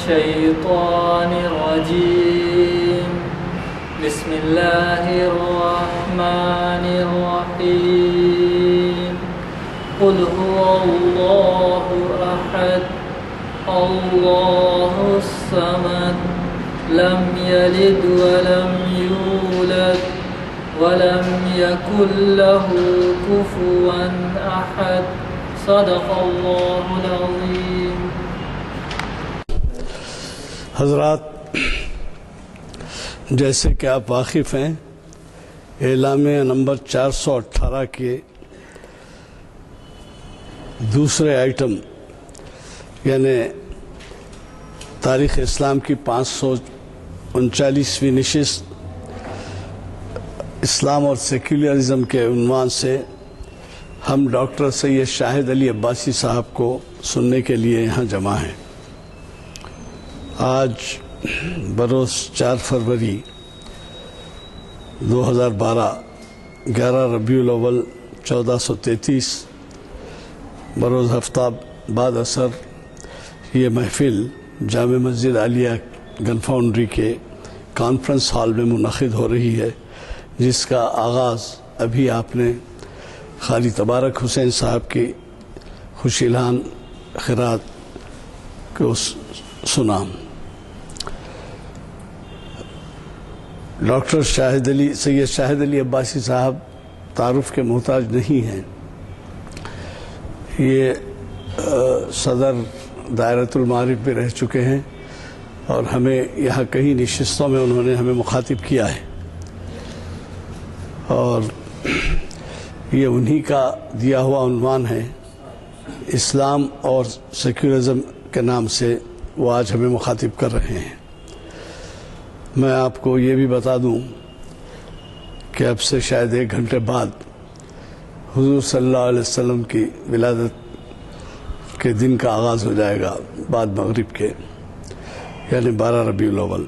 الشيطان الرجيم بسم الله الرحمن الرحيم قل هو الله أحد الله الصمد لم يلد ولم يولد ولم يكن له كفوا أحد صدق الله العظيم. حضرات، جیسے کہ آپ واقف ہیں، اعلامیہ نمبر 418 کے دوسرے آئٹم یعنی تاریخ اسلام کی 539ویں نشست اسلام اور سیکولرزم کے عنوان سے ہم ڈاکٹر سید شاہد علی عباسی صاحب کو سننے کے لیے یہاں جمع ہیں۔ آج بروز 4 فروری 2012 11 ربیع الاول 1433 بروز ہفتہ بعد عصر یہ محفل جامع مسجد عالیہ گن فاؤنڈری کے کانفرنس ہال میں منعقد ہو رہی ہے، جس کا آغاز ابھی آپ نے قاری تبارک حسین صاحب کی خوشیلان خیرات کو سنا۔ ڈاکٹر سید شاہد علی عباسی صاحب تعارف کے محتاج نہیں ہیں۔ یہ صدر دائرۃ المعارف بھی رہ چکے ہیں اور ہمیں یہاں کئی نشستوں میں انہوں نے ہمیں مخاطب کیا ہے، اور یہ انہی کا دیا ہوا عنوان ہے۔ اسلام اور سیکولرزم کے نام سے وہ آج ہمیں مخاطب کر رہے ہیں۔ میں آپ کو یہ بھی بتا دوں کہ اب سے شاید 1 گھنٹے بعد حضور صلی اللہ علیہ وسلم کی ولادت کے دن کا آغاز ہو جائے گا بعد مغرب کے، یعنی 12 ربیع الاول،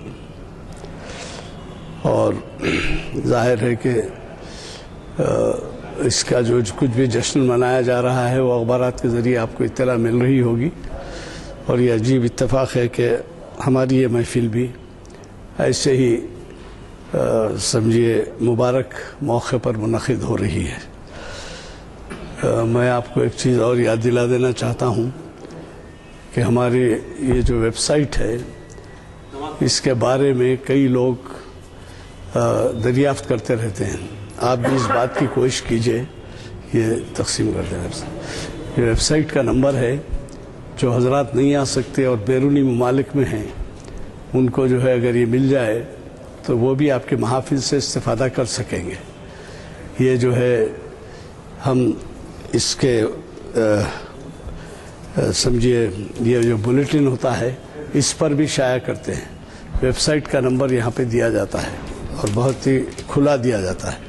اور ظاہر ہے کہ اس کا جو کچھ بھی جشن منایا جا رہا ہے وہ اخبارات کے ذریعے آپ کو اطلاع مل رہی ہوگی، اور یہ عجیب اتفاق ہے کہ ہماری یہ محفل بھی ایسے ہی سمجھیے مبارک موقع پر منعقد ہو رہی ہے۔ میں آپ کو ایک چیز اور یاد دلا دینا چاہتا ہوں کہ ہماری یہ جو ویب سائٹ ہے اس کے بارے میں کئی لوگ دریافت کرتے رہتے ہیں۔ آپ بھی اس بات کی کوشش کیجئے یہ تقسیم کر دیں۔ یہ ویب سائٹ کا نمبر ہے، جو حضرات نہیں آ سکتے اور بیرونی ممالک میں ہیں ان کو جو ہے اگر یہ مل جائے تو وہ بھی آپ کے محافل سے استفادہ کر سکیں گے۔ یہ جو ہے ہم اس کے سمجھیے یہ جو بلیٹن ہوتا ہے اس پر بھی شائع کرتے ہیں۔ ویب سائٹ کا نمبر یہاں پہ دیا جاتا ہے اور بہت ہی کھلا دیا جاتا ہے،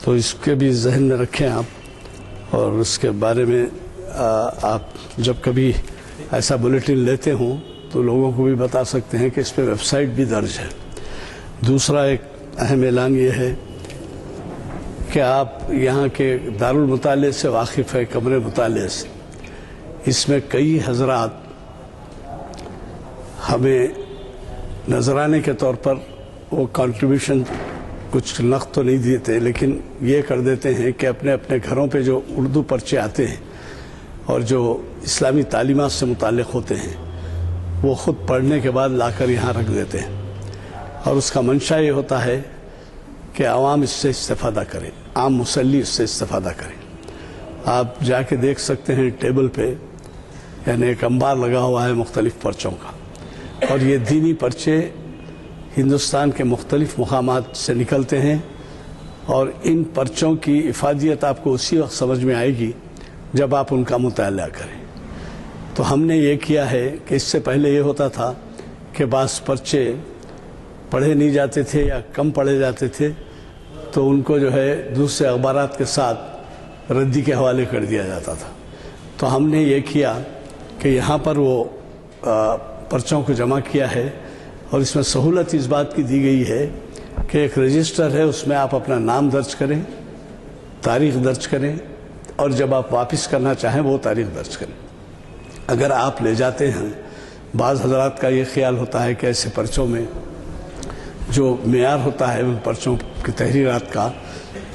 تو اس کے بھی ذہن میں رکھیں آپ، اور اس کے بارے میں آپ جب کبھی ایسا بلیٹن لیتے ہوں تو لوگوں کو بھی بتا سکتے ہیں کہ اس پہ ویب سائٹ بھی درج ہے۔ دوسرا ایک اہم اعلان یہ ہے کہ آپ یہاں کے دارالمطالعے سے واقف ہے، کمرے مطالعے سے، اس میں کئی حضرات ہمیں نذرانے کے طور پر وہ کنٹریبیوشن کچھ نقد تو نہیں دیتے، لیکن یہ کر دیتے ہیں کہ اپنے اپنے گھروں پہ جو اردو پرچے آتے ہیں اور جو اسلامی تعلیمات سے متعلق ہوتے ہیں وہ خود پڑھنے کے بعد لا کر یہاں رکھ دیتے ہیں، اور اس کا منشا یہ ہوتا ہے کہ عوام اس سے استفادہ کریں، عام مسلی اس سے استفادہ کریں۔ آپ جا کے دیکھ سکتے ہیں ٹیبل پہ یعنی ایک انبار لگا ہوا ہے مختلف پرچوں کا، اور یہ دینی پرچے ہندوستان کے مختلف مقامات سے نکلتے ہیں، اور ان پرچوں کی افادیت آپ کو اسی وقت سمجھ میں آئے گی جب آپ ان کا مطالعہ کریں۔ تو ہم نے یہ کیا ہے کہ اس سے پہلے یہ ہوتا تھا کہ بعض پرچے پڑھے نہیں جاتے تھے یا کم پڑھے جاتے تھے، تو ان کو جو ہے دوسرے اخبارات کے ساتھ ردی کے حوالے کر دیا جاتا تھا۔ تو ہم نے یہ کیا کہ یہاں پر وہ پرچوں کو جمع کیا ہے، اور اس میں سہولت اس بات کی دی گئی ہے کہ ایک رجسٹر ہے، اس میں آپ اپنا نام درج کریں، تاریخ درج کریں، اور جب آپ واپس کرنا چاہیں وہ تاریخ درج کریں۔ اگر آپ لے جاتے ہیں بعض حضرات کا یہ خیال ہوتا ہے کہ ایسے پرچوں میں جو معیار ہوتا ہے ان پرچوں کی تحریرات کا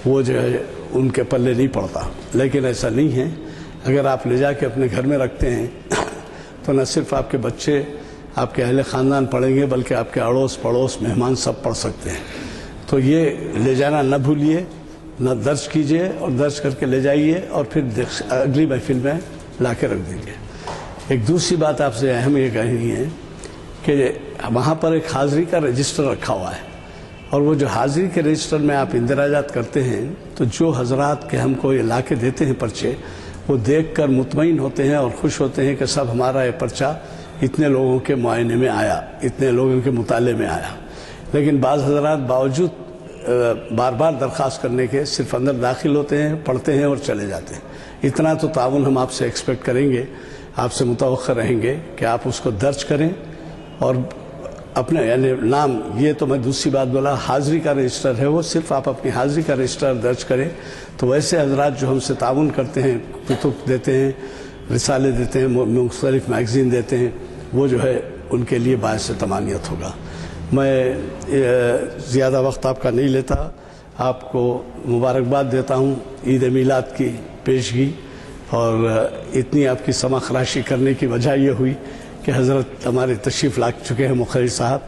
وہ جو ہے ان کے پلے نہیں پڑتا، لیکن ایسا نہیں ہے۔ اگر آپ لے جا کے اپنے گھر میں رکھتے ہیں تو نہ صرف آپ کے بچے، آپ کے اہل خاندان پڑھیں گے، بلکہ آپ کے اڑوس پڑوس مہمان سب پڑھ سکتے ہیں۔ تو یہ لے جانا نہ بھولیے، نہ درج کیجئے، اور درج کر کے لے جائیے اور پھر اگلی محفل میں لا کے رکھ دیجئے۔ ایک دوسری بات آپ سے اہم یہ کہنی ہے کہ وہاں پر ایک حاضری کا رجسٹر رکھا ہوا ہے، اور وہ جو حاضری کے رجسٹر میں آپ اندراجات کرتے ہیں تو جو حضرات کے ہم کو یہ لا کے دیتے ہیں پرچے، وہ دیکھ کر مطمئن ہوتے ہیں اور خوش ہوتے ہیں کہ سب ہمارا یہ پرچہ اتنے لوگوں کے معائنے میں آیا، اتنے لوگوں کے مطالعے میں آیا۔ لیکن بعض حضرات باوجود بار بار درخواست کرنے کے صرف اندر داخل ہوتے ہیں، پڑھتے ہیں اور چلے جاتے ہیں۔ اتنا تو تعاون ہم آپ سے ایکسپیکٹ کریں گے، آپ سے متوقع رہیں گے کہ آپ اس کو درج کریں، اور اپنے یعنی نام، یہ تو میں دوسری بات بولا، حاضری کا رجسٹر ہے، وہ صرف آپ اپنی حاضری کا رجسٹر درج کریں۔ تو ویسے حضرات جو ہم سے تعاون کرتے ہیں، کتب دیتے ہیں، رسالے دیتے ہیں، مختلف میگزین دیتے ہیں، وہ جو ہے ان کے لیے باعث تمانیت ہوگا۔ میں زیادہ وقت آپ کا نہیں لیتا، آپ کو مبارکباد دیتا ہوں عید میلاد کی پیشگی، اور اتنی آپ کی سمع خراشی کرنے کی وجہ یہ ہوئی کہ حضرت ہمارے تشریف لا چکے ہیں مقرر صاحب۔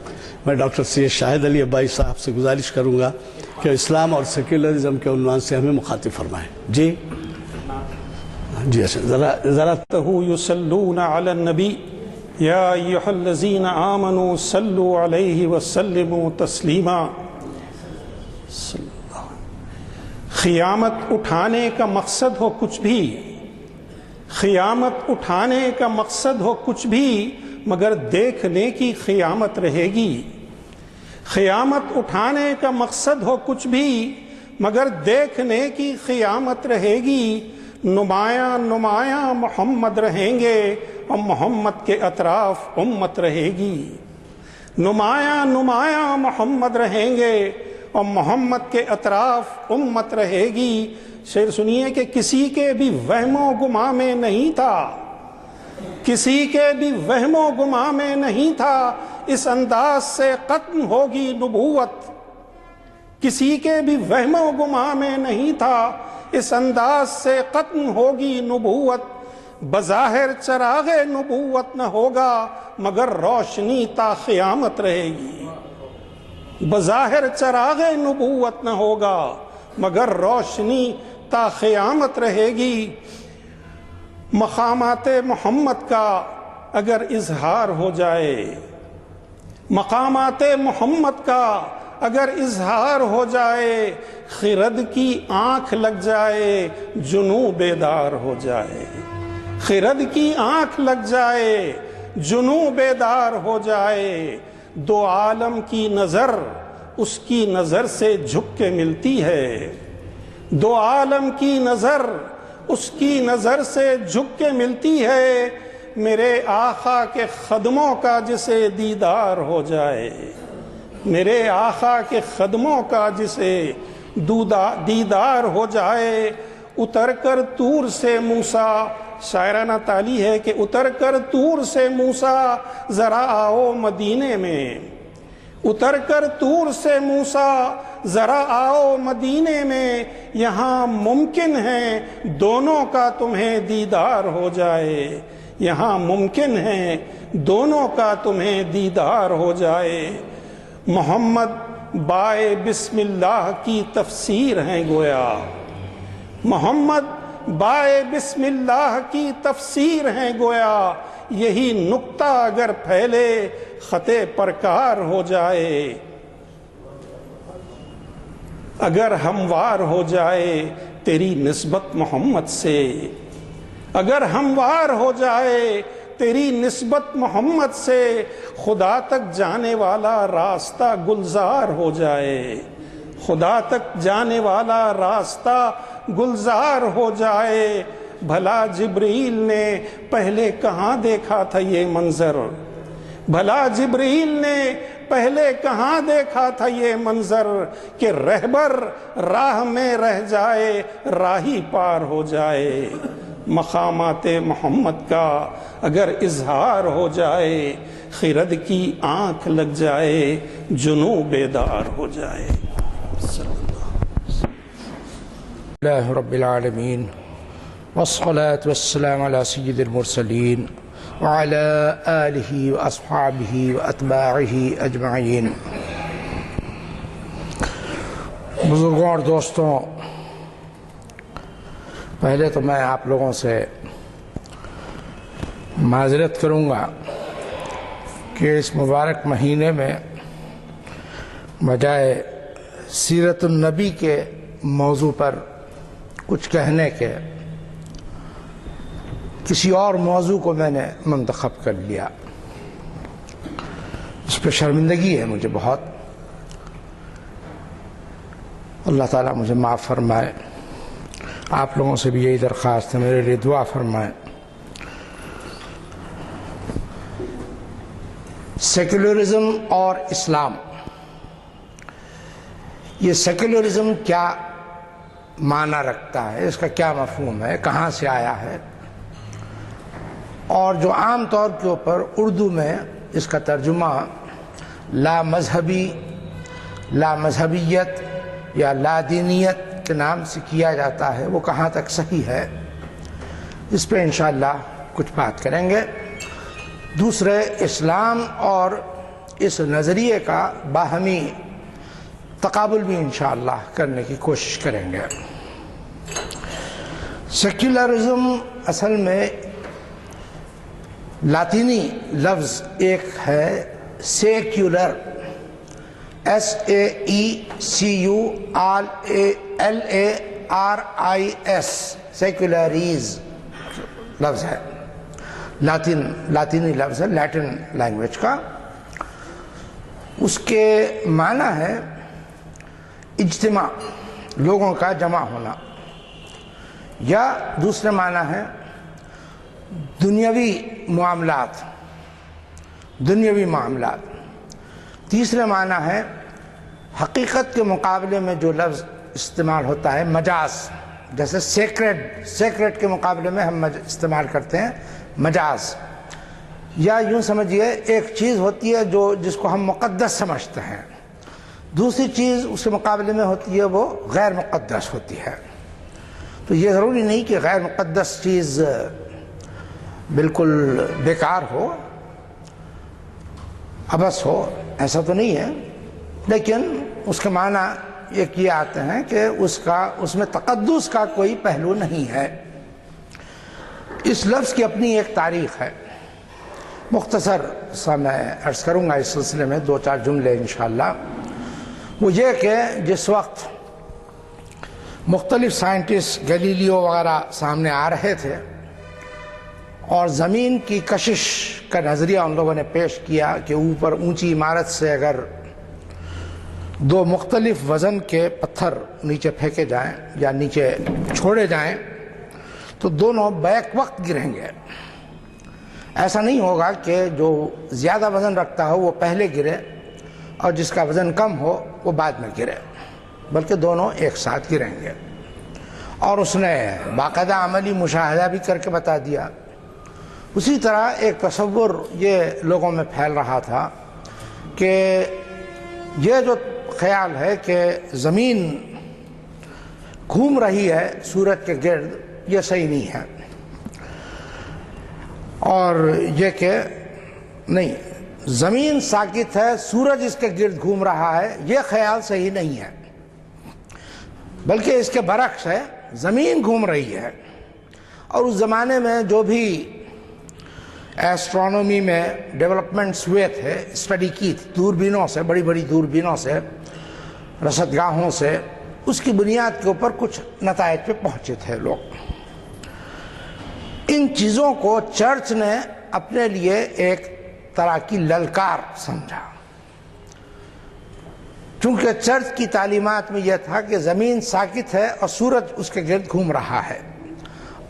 میں ڈاکٹر سید شاہد علی عبائی صاحب سے گزارش کروں گا کہ اسلام اور سیکولرزم کے عنوان سے ہمیں مخاطب فرمائیں۔ جی ذرا یصلون علی النبی یا ایھا الذین آمنوا صلوا علیہ وسلموا تسلیما۔ قیامت اٹھانے کا مقصد ہو کچھ بھی، قیامت اٹھانے کا مقصد ہو کچھ بھی، مگر دیکھنے کی قیامت رہے گی۔ قیامت اٹھانے کا مقصد ہو کچھ بھی، مگر دیکھنے کی قیامت رہے گی۔ نمایاں نمایاں محمد رہیں گے اور محمد کے اطراف امت رہے گی۔ نمایاں نمایاں محمد رہیں گے اور محمد کے اطراف امت رہے گی۔ شعر سنیے کہ کسی کے بھی وہم و گماں میں نہیں تھا، کسی کے بھی وہم و گماں میں نہیں تھا، اس انداز سے ختم ہوگی نبوت۔ کسی کے بھی وہم و گماں میں نہیں تھا، اس انداز سے ختم ہوگی نبوت۔ بظاہر چراغ نبوت نہ ہوگا، مگر روشنی تا قیامت رہے گی۔ بظاہر چراغ نبوت نہ ہوگا، مگر روشنی تا قیامت رہے گی۔ مقامات محمد کا اگر اظہار ہو جائے، مقامات محمد کا اگر اظہار ہو جائے، خرد کی آنکھ لگ جائے، جنوں بیدار ہو جائے۔ خرد کی آنکھ لگ جائے، جنوں بیدار ہو جائے۔ دو عالم کی نظر اس کی نظر سے جھک کے ملتی ہے، دو عالم کی نظر اس کی نظر سے جھک کے ملتی ہے۔ میرے آقا کے قدموں کا جسے دیدار ہو جائے، میرے آقا کے قدموں کا جسے دیدار ہو جائے۔ اتر کر طور سے موسیٰ، شاعرانہ تعلی ہے کہ اتر کر طور سے موسیٰ ذرا آؤ مدینے میں، اتر کر طور سے موسیٰ ذرا آؤ مدینے میں۔ یہاں ممکن ہے دونوں کا تمہیں دیدار ہو جائے، یہاں ممکن ہے دونوں کا تمہیں دیدار ہو جائے۔ محمد بائے بسم اللہ کی تفسیر ہیں گویا، محمد بائے بسم اللہ کی تفسیر ہیں گویا۔ یہی نقطہ اگر پھیلے خط پرکار ہو جائے، اگر ہموار ہو جائے تیری نسبت محمد سے، اگر ہموار ہو جائے تیری نسبت محمد سے، خدا تک جانے والا راستہ گلزار ہو جائے، خدا تک جانے والا راستہ گلزار ہو جائے۔ بھلا جبریل نے پہلے کہاں دیکھا تھا یہ منظر، بھلا جبریل نے پہلے کہاں دیکھا تھا یہ منظر، کہ رہبر راہ میں رہ جائے راہی پار ہو جائے۔ مقامات محمد کا اگر اظہار ہو جائے خرد کی آنکھ لگ جائے جنوں بیدار ہو جائے. اللہ رب العالمین والصلاة والسلام على سید المرسلین وعلى آلہ واصحابہ واتباعہ اجمعین. بزرگوں اور دوستوں، پہلے تو میں آپ لوگوں سے معذرت کروں گا کہ اس مبارک مہینے میں بجائے سیرت النبی کے موضوع پر کچھ کہنے کے کسی اور موضوع کو میں نے منتخب کر لیا. اس پہ شرمندگی ہے مجھے بہت. اللہ تعالیٰ مجھے معاف فرمائے. آپ لوگوں سے بھی یہی درخواست ہے، میرے لیے دعا فرمائیں. سیکولرزم اور اسلام، یہ سیکولرزم کیا معنی رکھتا ہے، اس کا کیا مفہوم ہے، کہاں سے آیا ہے، اور جو عام طور کے اوپر اردو میں اس کا ترجمہ لا مذہبی، لا مذہبیت یا لا دینیت کے نام سے کیا جاتا ہے، وہ کہاں تک صحیح ہے، اس پہ انشاءاللہ کچھ بات کریں گے. دوسرے، اسلام اور اس نظریے کا باہمی تقابل بھی انشاءاللہ کرنے کی کوشش کریں گے. سیکولرزم اصل میں لاطینی لفظ ایک ہے سیکولر، SECULARIS، سیکولیریز لفظ ہے، لاطینی لفظ ہے، لیٹن لینگویج کا. اس کے معنی ہے اجتماع، لوگوں کا جمع ہونا، یا دوسرے معنی ہے دنیاوی معاملات، دنیاوی معاملات. تیسرے معنی ہے حقیقت کے مقابلے میں جو لفظ استعمال ہوتا ہے مجاز، جیسے سیکریڈ کے مقابلے میں ہم استعمال کرتے ہیں مجاز. یا یوں سمجھیے ایک چیز ہوتی ہے جس کو ہم مقدس سمجھتے ہیں، دوسری چیز اس کے مقابلے میں ہوتی ہے وہ غیر مقدس ہوتی ہے. تو یہ ضروری نہیں کہ غیر مقدس چیز بالکل بیکار ہو، عبث ہو، ایسا تو نہیں ہے، لیکن اس کے معنی یہ آتے ہیں کہ اس میں تقدس کا کوئی پہلو نہیں ہے. اس لفظ کی اپنی ایک تاریخ ہے، مختصر سا میں عرض کروں گا اس سلسلے میں 2-4 جملے انشاءاللہ. وہ یہ کہ جس وقت مختلف سائنٹسٹ گلیلیو وغیرہ سامنے آ رہے تھے اور زمین کی کشش کا نظریہ ان لوگوں نے پیش کیا کہ اوپر اونچی عمارت سے اگر 2 مختلف وزن کے پتھر نیچے پھینکے جائیں یا نیچے چھوڑے جائیں تو دونوں بیک وقت گریں گے. ایسا نہیں ہوگا کہ جو زیادہ وزن رکھتا ہو وہ پہلے گرے اور جس کا وزن کم ہو وہ بعد میں گرے، بلکہ دونوں ایک ساتھ گریں گے. اور اس نے باقاعدہ عملی مشاہدہ بھی کر کے بتا دیا. اسی طرح ایک تصور یہ لوگوں میں پھیل رہا تھا کہ یہ جو خیال ہے کہ زمین گھوم رہی ہے سورج کے گرد، یہ صحیح نہیں ہے، اور یہ کہ نہیں، زمین ساکت ہے، سورج اس کے گرد گھوم رہا ہے، یہ خیال صحیح نہیں ہے، بلکہ اس کے برعکس ہے، زمین گھوم رہی ہے. اور اس زمانے میں جو بھی ایسٹرونومی میں ڈیولپمنٹس ہوئے تھے، اسٹڈی کی تھی دوربینوں سے، بڑی بڑی دوربینوں سے، رصدگاہوں سے، اس کی بنیاد کے اوپر کچھ نتائج پہ پہنچے تھے لوگ. ان چیزوں کو چرچ نے اپنے لیے ایک طرح کی للکار سمجھا، چونکہ چرچ کی تعلیمات میں یہ تھا کہ زمین ساکت ہے اور سورج اس کے گرد گھوم رہا ہے،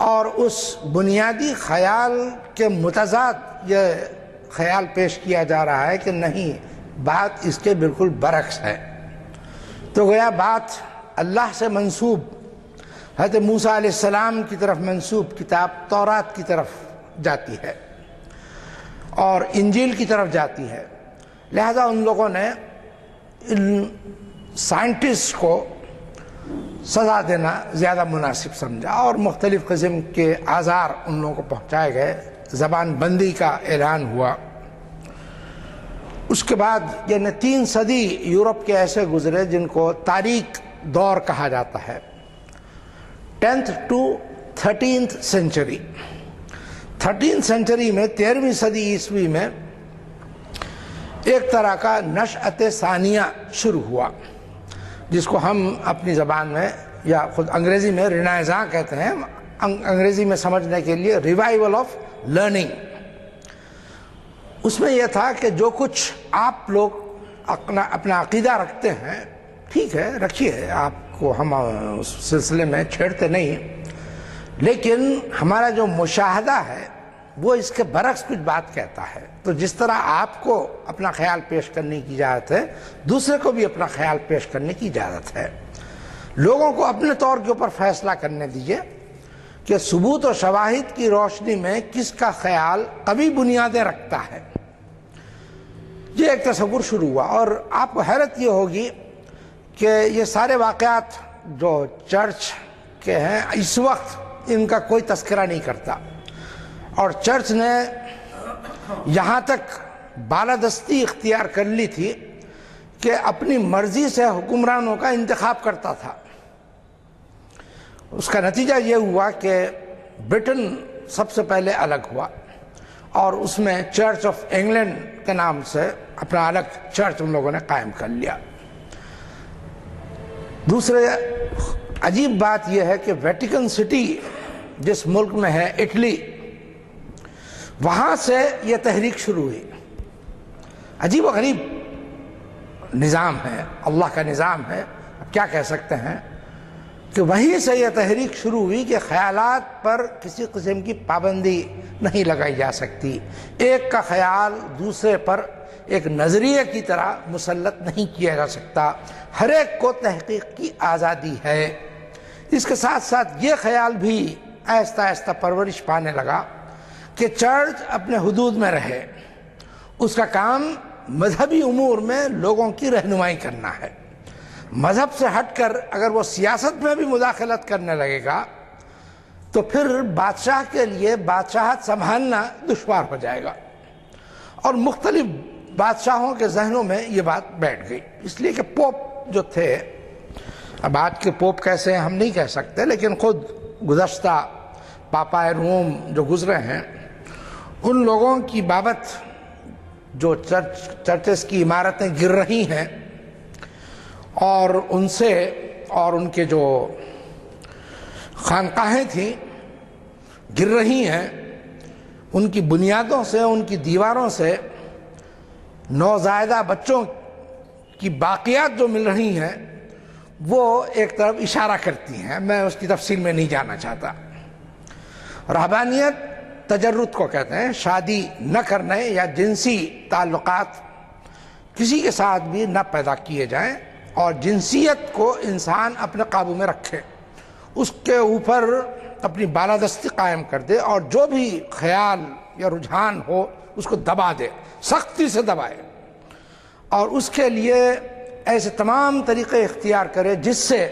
اور اس بنیادی خیال کے متضاد یہ خیال پیش کیا جا رہا ہے کہ نہیں، بات اس کے بالکل برعکس ہے. تو گویا بات اللہ سے منسوب، حضرت موسیٰ علیہ السلام کی طرف منسوب کتاب تورات کی طرف جاتی ہے. اور انجیل کی طرف جاتی ہے. لہذا ان لوگوں نے ان سائنٹسٹ کو سزا دینا زیادہ مناسب سمجھا اور مختلف قسم کے آزار ان لوگوں کو پہنچائے گئے. زبان بندی کا اعلان ہوا. اس کے بعد یعنی 3 صدی یورپ کے ایسے گزرے جن کو تاریک دور کہا جاتا ہے. 10th to 13th century. 13th century میں 13ویں صدی عیسوی میں ایک طرح کا نشأت ثانیہ شروع ہوا جس کو ہم اپنی زبان میں یا خود انگریزی میں رینائزاں کہتے ہیں. انگریزی میں سمجھنے کے لیے ریوائیول آف لرننگ. اس میں یہ تھا کہ جو کچھ آپ لوگ اپنا عقیدہ رکھتے ہیں ٹھیک ہے رکھیے، آپ کو ہم اس سلسلے میں چھیڑتے نہیں، لیکن ہمارا جو مشاہدہ ہے وہ اس کے برعکس کچھ بات کہتا ہے. تو جس طرح آپ کو اپنا خیال پیش کرنے کی اجازت ہے دوسرے کو بھی اپنا خیال پیش کرنے کی اجازت ہے. لوگوں کو اپنے طور کے اوپر فیصلہ کرنے دیجیے کہ ثبوت و شواہد کی روشنی میں کس کا خیال قوی بنیادیں رکھتا ہے. یہ ایک تصور شروع ہوا اور آپ کو حیرت یہ ہوگی کہ یہ سارے واقعات جو چرچ کے ہیں اس وقت ان کا کوئی تذکرہ نہیں کرتا، اور چرچ نے یہاں تک بالادستی اختیار کر لی تھی کہ اپنی مرضی سے حکمرانوں کا انتخاب کرتا تھا. اس کا نتیجہ یہ ہوا کہ برٹن سب سے پہلے الگ ہوا اور اس میں چرچ آف انگلینڈ کے نام سے اپنا الگ چرچ ان لوگوں نے قائم کر لیا. دوسرے عجیب بات یہ ہے کہ ویٹیکن سٹی جس ملک میں ہے اٹلی، وہاں سے یہ تحریک شروع ہوئی. عجیب و غریب نظام ہے، اللہ کا نظام ہے، اب کیا کہہ سکتے ہیں کہ وہیں سے یہ تحریک شروع ہوئی کہ خیالات پر کسی قسم کی پابندی نہیں لگائی جا سکتی. ایک کا خیال دوسرے پر ایک نظریے کی طرح مسلط نہیں کیا جا سکتا. ہر ایک کو تحقیق کی آزادی ہے. اس کے ساتھ ساتھ یہ خیال بھی آہستہ آہستہ پرورش پانے لگا کہ چرچ اپنے حدود میں رہے. اس کا کام مذہبی امور میں لوگوں کی رہنمائی کرنا ہے. مذہب سے ہٹ کر اگر وہ سیاست میں بھی مداخلت کرنے لگے گا تو پھر بادشاہ کے لیے بادشاہت سنبھالنا دشوار ہو جائے گا. اور مختلف بادشاہوں کے ذہنوں میں یہ بات بیٹھ گئی، اس لیے کہ پوپ جو تھے، اب آج کے پوپ کیسے ہیں ہم نہیں کہہ سکتے، لیکن خود گزشتہ پاپائے روم جو گزرے ہیں ان لوگوں کی بابت جو چرچز کی عمارتیں گر رہی ہیں اور ان سے اور ان کے جو خانقاہیں تھیں گر رہی ہیں، ان کی بنیادوں سے ان کی دیواروں سے نوزائیدہ بچوں کی باقیات جو مل رہی ہیں وہ ایک طرف اشارہ کرتی ہیں. میں اس کی تفصیل میں نہیں جانا چاہتا. رہبانیت تجرد کو کہتے ہیں، شادی نہ کرنے یا جنسی تعلقات کسی کے ساتھ بھی نہ پیدا کیے جائیں اور جنسیت کو انسان اپنے قابو میں رکھے، اس کے اوپر اپنی بالادستی قائم کر دے اور جو بھی خیال یا رجحان ہو اس کو دبا دے، سختی سے دبائے، اور اس کے لیے ایسے تمام طریقے اختیار کرے جس سے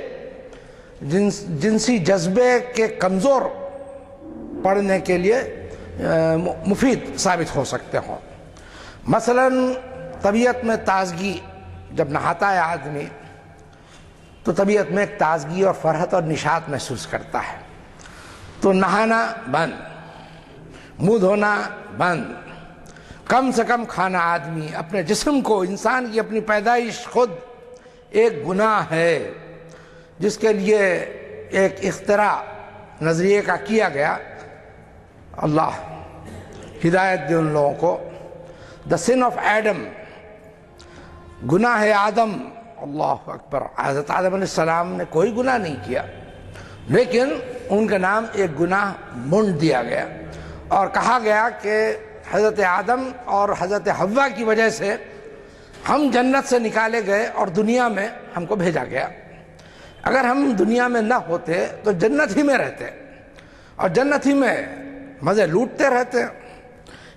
جنسی جذبے کے کمزور پڑنے کے لیے مفید ثابت ہو سکتے ہوں. مثلا طبیعت میں تازگی، جب نہاتا ہے آدمی تو طبیعت میں ایک تازگی اور فرحت اور نشاط محسوس کرتا ہے، تو نہانا بند، منہ دھونا بند، کم سے کم کھانا. آدمی اپنے جسم کو، انسان کی اپنی پیدائش خود ایک گناہ ہے جس کے لیے ایک اختراع نظریے کا کیا گیا. اللہ ہدایت دے ان لوگوں کو. دا سن آف ایڈم، گناہ آدم. اللہ اکبر. حضرت آدم علیہ السلام نے کوئی گناہ نہیں کیا، لیکن ان کا نام ایک گناہ منڈ دیا گیا اور کہا گیا کہ حضرت آدم اور حضرت حوا کی وجہ سے ہم جنت سے نکالے گئے اور دنیا میں ہم کو بھیجا گیا. اگر ہم دنیا میں نہ ہوتے تو جنت ہی میں رہتے اور جنت ہی میں مزے لوٹتے رہتے.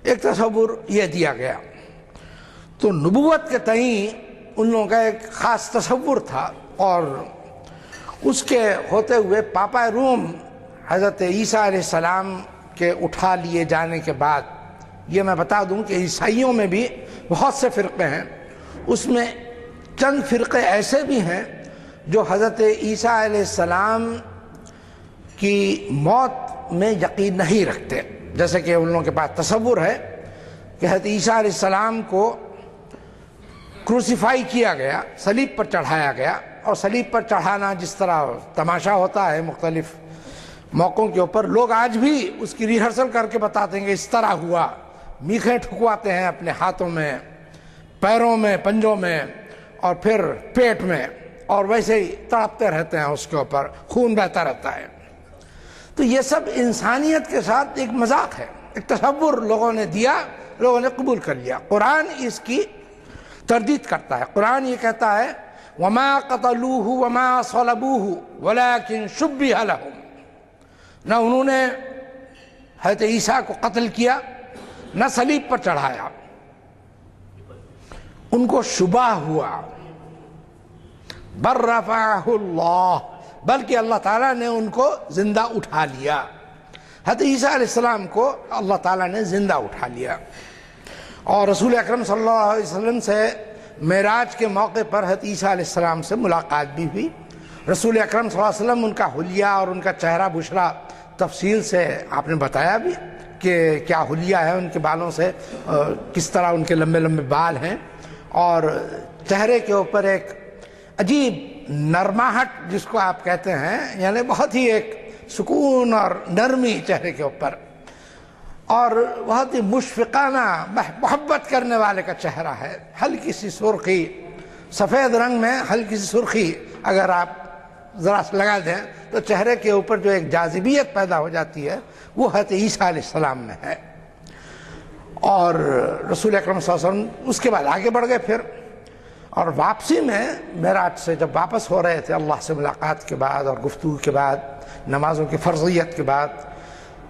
ایک تصور یہ دیا گیا. تو نبوت کے تئیں ان لوگوں کا ایک خاص تصور تھا، اور اس کے ہوتے ہوئے پاپا روم حضرت عیسیٰ علیہ السلام کے اٹھا لیے جانے کے بعد، یہ میں بتا دوں کہ عیسائیوں میں بھی بہت سے فرقے ہیں، اس میں چند فرقے ایسے بھی ہیں جو حضرت عیسیٰ علیہ السلام کی موت میں یقین نہیں رکھتے. جیسے کہ ان لوگوں کے پاس تصور ہے کہ حضرت عیسیٰ علیہ السلام کو کروسیفائی کیا گیا، صلیب پر چڑھایا گیا، اور صلیب پر چڑھانا جس طرح تماشا ہوتا ہے مختلف موقعوں کے اوپر، لوگ آج بھی اس کی ریہرسل کر کے بتاتے ہیں کہ اس طرح ہوا، میخیں ٹھکواتے ہیں اپنے ہاتھوں میں، پیروں میں، پنجوں میں، اور پھر پیٹ میں، اور ویسے ہی تڑپتے رہتے ہیں، اس کے اوپر خون بہتا رہتا ہے. تو یہ سب انسانیت کے ساتھ ایک مذاق ہے، ایک تصور لوگوں نے دیا، لوگوں نے قبول کر لیا. قرآن اس کی تردید کرتا ہے. قرآن یہ کہتا ہے وَمَا قَتَلُوهُ وَمَا صَلَبُوهُ وَلَكِنْ شُبِّهَ لَهُمْ، نہ انہوں نے حضرت عیسیٰ کو قتل کیا، نہ صلیب پر چڑھایا، ان کو شبہ ہوا. بَلْ رَفَعَهُ اللَّهُ، بلکہ اللہ تعالیٰ نے ان کو زندہ اٹھا لیا. حضرت عیسیٰ علیہ السلام کو اللہ تعالیٰ نے زندہ اٹھا لیا. اور رسول اکرم صلی اللہ علیہ وسلم سے معراج کے موقع پر حضرت عیسیٰ علیہ السلام سے ملاقات بھی ہوئی. رسول اکرم صلی اللہ علیہ وسلم ان کا حلیہ اور ان کا چہرہ بشرا تفصیل سے آپ نے بتایا بھی کہ کیا حلیہ ہے ان کے بالوں سے، کس طرح ان کے لمبے لمبے بال ہیں، اور چہرے کے اوپر ایک عجیب نرماہٹ جس کو آپ کہتے ہیں، یعنی بہت ہی ایک سکون اور نرمی چہرے کے اوپر، اور بہت ہی مشفقانہ محبت کرنے والے کا چہرہ ہے. ہلکی سی سرخی، سفید رنگ میں ہلکی سی سرخی اگر آپ ذرا سے لگا دیں تو چہرے کے اوپر جو ایک جاذبیت پیدا ہو جاتی ہے وہ حضرت عیسیٰ علیہ السلام میں ہے. اور رسول اکرم صلی اللہ علیہ وسلم اس کے بعد آگے بڑھ گئے پھر، اور واپسی میں معراج سے جب واپس ہو رہے تھے اللہ سے ملاقات کے بعد اور گفتگو کے بعد، نمازوں کی فرضیت کے بعد،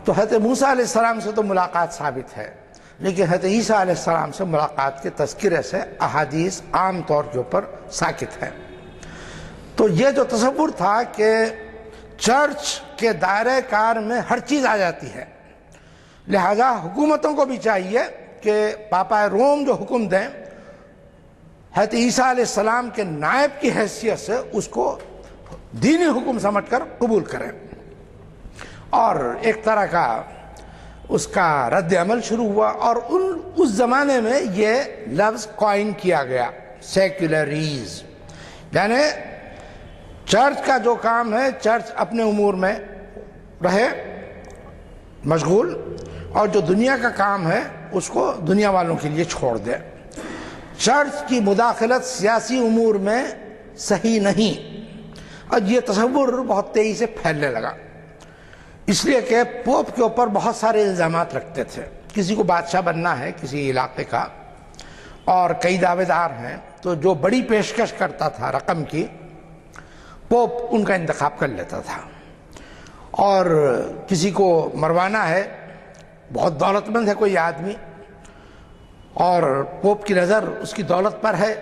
تو حضرت موسیٰ علیہ السلام سے تو ملاقات ثابت ہے، لیکن حضرت عیسیٰ علیہ السلام سے ملاقات کے تذکرے سے احادیث عام طور کے اوپر ساکت ہے. تو یہ جو تصور تھا کہ چرچ کے دائرہ کار میں ہر چیز آ جاتی ہے، لہذا حکومتوں کو بھی چاہیے کہ پاپا روم جو حکم دیں حضرت عیسیٰ علیہ السلام کے نائب کی حیثیت سے اس کو دینی حکم سمجھ کر قبول کریں. اور ایک طرح کا اس کا رد عمل شروع ہوا، اور اس زمانے میں یہ لفظ کوائن کیا گیا، سیکولریز، یعنی چرچ کا جو کام ہے چرچ اپنے امور میں رہے مشغول، اور جو دنیا کا کام ہے اس کو دنیا والوں کے لیے چھوڑ دے. چرچ کی مداخلت سیاسی امور میں صحیح نہیں، اور یہ تصور بہت تیزی سے پھیلنے لگا، اس لیے کہ پوپ کے اوپر بہت سارے الزامات رکھتے تھے. کسی کو بادشاہ بننا ہے کسی علاقے کا، اور کئی دعوے دار ہیں، تو جو بڑی پیشکش کرتا تھا رقم کی، پوپ ان کا انتخاب کر لیتا تھا. اور کسی کو مروانا ہے، بہت دولت مند ہے کوئی آدمی، اور پوپ کی نظر اس کی دولت پر ہے،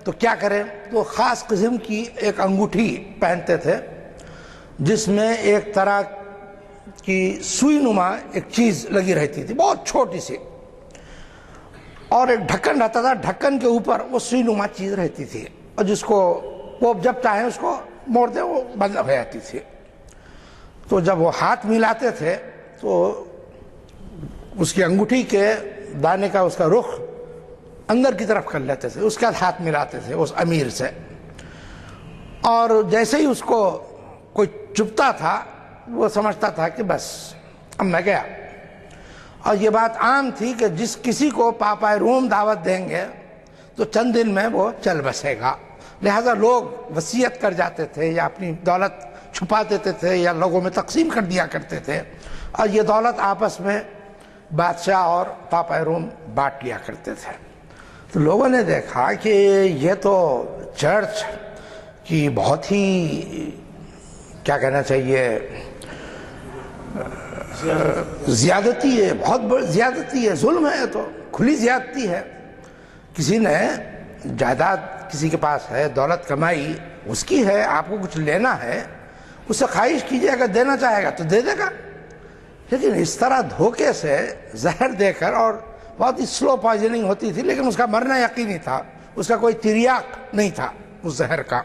تو کیا کرے؟ تو خاص قسم کی ایک انگوٹھی پہنتے تھے جس میں ایک طرح کی سوئی نما ایک چیز لگی رہتی تھی، بہت چھوٹی سی، اور ایک ڈھکن رہتا تھا، ڈھکن کے اوپر وہ سوئی نما چیز رہتی تھی، اور جس کو پوپ جب چاہے اس کو موڑ دے وہ بند ہو جاتی تھی. تو جب وہ ہاتھ ملاتے تھے تو اس کی انگوٹھی کے دانے کا اس کا رخ اندر کی طرف کر لیتے تھے، اس کے بعد ہاتھ ملاتے تھے اس امیر سے، اور جیسے ہی اس کو کوئی چپتا تھا وہ سمجھتا تھا کہ بس اب میں گیا. اور یہ بات عام تھی کہ جس کسی کو پاپا روم دعوت دیں گے تو چند دن میں وہ چل بسے گا، لہذا لوگ وصیت کر جاتے تھے یا اپنی دولت چھپا دیتے تھے یا لوگوں میں تقسیم کر دیا کرتے تھے، اور یہ دولت آپس میں بادشاہ اور پاپا روم بانٹ لیا کرتے تھے. تو لوگوں نے دیکھا کہ یہ تو چرچ کی بہت ہی کیا کہنا چاہیے زیادتی ہے، بہت بڑی زیادتی ہے، ظلم ہے، تو کھلی زیادتی ہے۔ کسی نے جائیداد کسی کے پاس ہے، دولت کمائی اس کی ہے، آپ کو کچھ لینا ہے، اس سے خواہش کیجیے، اگر دینا چاہے گا تو دے دے گا، لیکن اس طرح دھوکے سے زہر دے کر، اور بہت ہی سلو پوائزننگ ہوتی تھی لیکن اس کا مرنا یقینی تھا، اس کا کوئی تریاق نہیں تھا اس زہر کا۔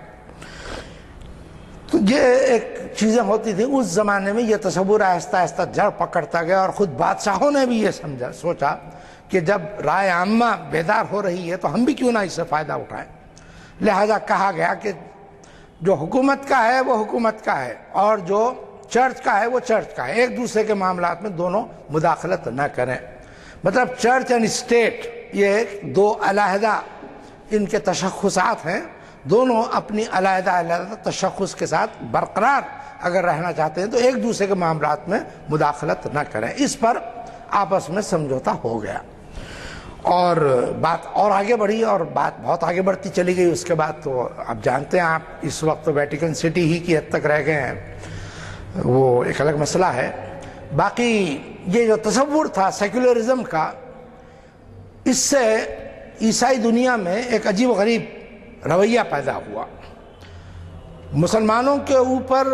تو یہ ایک چیزیں ہوتی تھیں اس زمانے میں، یہ تصور آہستہ آہستہ جڑ پکڑتا گیا، اور خود بادشاہوں نے بھی یہ سوچا کہ جب رائے عامہ بیدار ہو رہی ہے تو ہم بھی کیوں نہ اس سے فائدہ اٹھائیں، لہذا کہا گیا کہ جو حکومت کا ہے وہ حکومت کا ہے، اور جو چرچ کا ہے وہ چرچ کا ہے، ایک دوسرے کے معاملات میں دونوں مداخلت نہ کریں۔ مطلب چرچ اینڈ اسٹیٹ یہ دو علیحدہ ان کے تشخصات ہیں، دونوں اپنی علیحدہ علیحدہ تشخص کے ساتھ برقرار اگر رہنا چاہتے ہیں تو ایک دوسرے کے معاملات میں مداخلت نہ کریں۔ اس پر آپس میں سمجھوتا ہو گیا، اور بات اور آگے بڑھی، اور بات بہت آگے بڑھتی چلی گئی۔ اس کے بعد تو اب جانتے ہیں آپ، اس وقت تو ویٹیکن سٹی ہی کی حد تک رہ گئے ہیں، وہ ایک الگ مسئلہ ہے۔ باقی یہ جو تصور تھا سیکولرزم کا، اس سے عیسائی دنیا میں ایک عجیب و غریب رویہ پیدا ہوا۔ مسلمانوں کے اوپر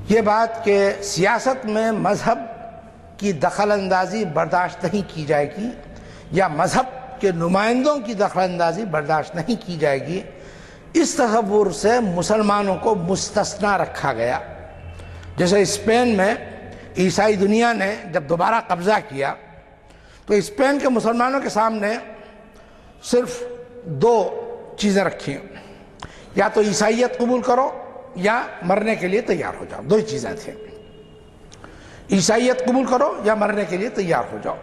یہ بات کہ سیاست میں مذہب کی دخل اندازی برداشت نہیں کی جائے گی، یا مذہب کے نمائندوں کی دخل اندازی برداشت نہیں کی جائے گی، اس تصور سے مسلمانوں کو مستثنی رکھا گیا۔ جیسے اسپین میں عیسائی دنیا نے جب دوبارہ قبضہ کیا تو اسپین کے مسلمانوں کے سامنے صرف دو چیزیں رکھی، یا تو عیسائیت قبول کرو یا مرنے کے لیے تیار ہو جاؤ، دو ہی چیزیں تھیں، عیسائیت قبول کرو یا مرنے کے لیے تیار ہو جاؤ۔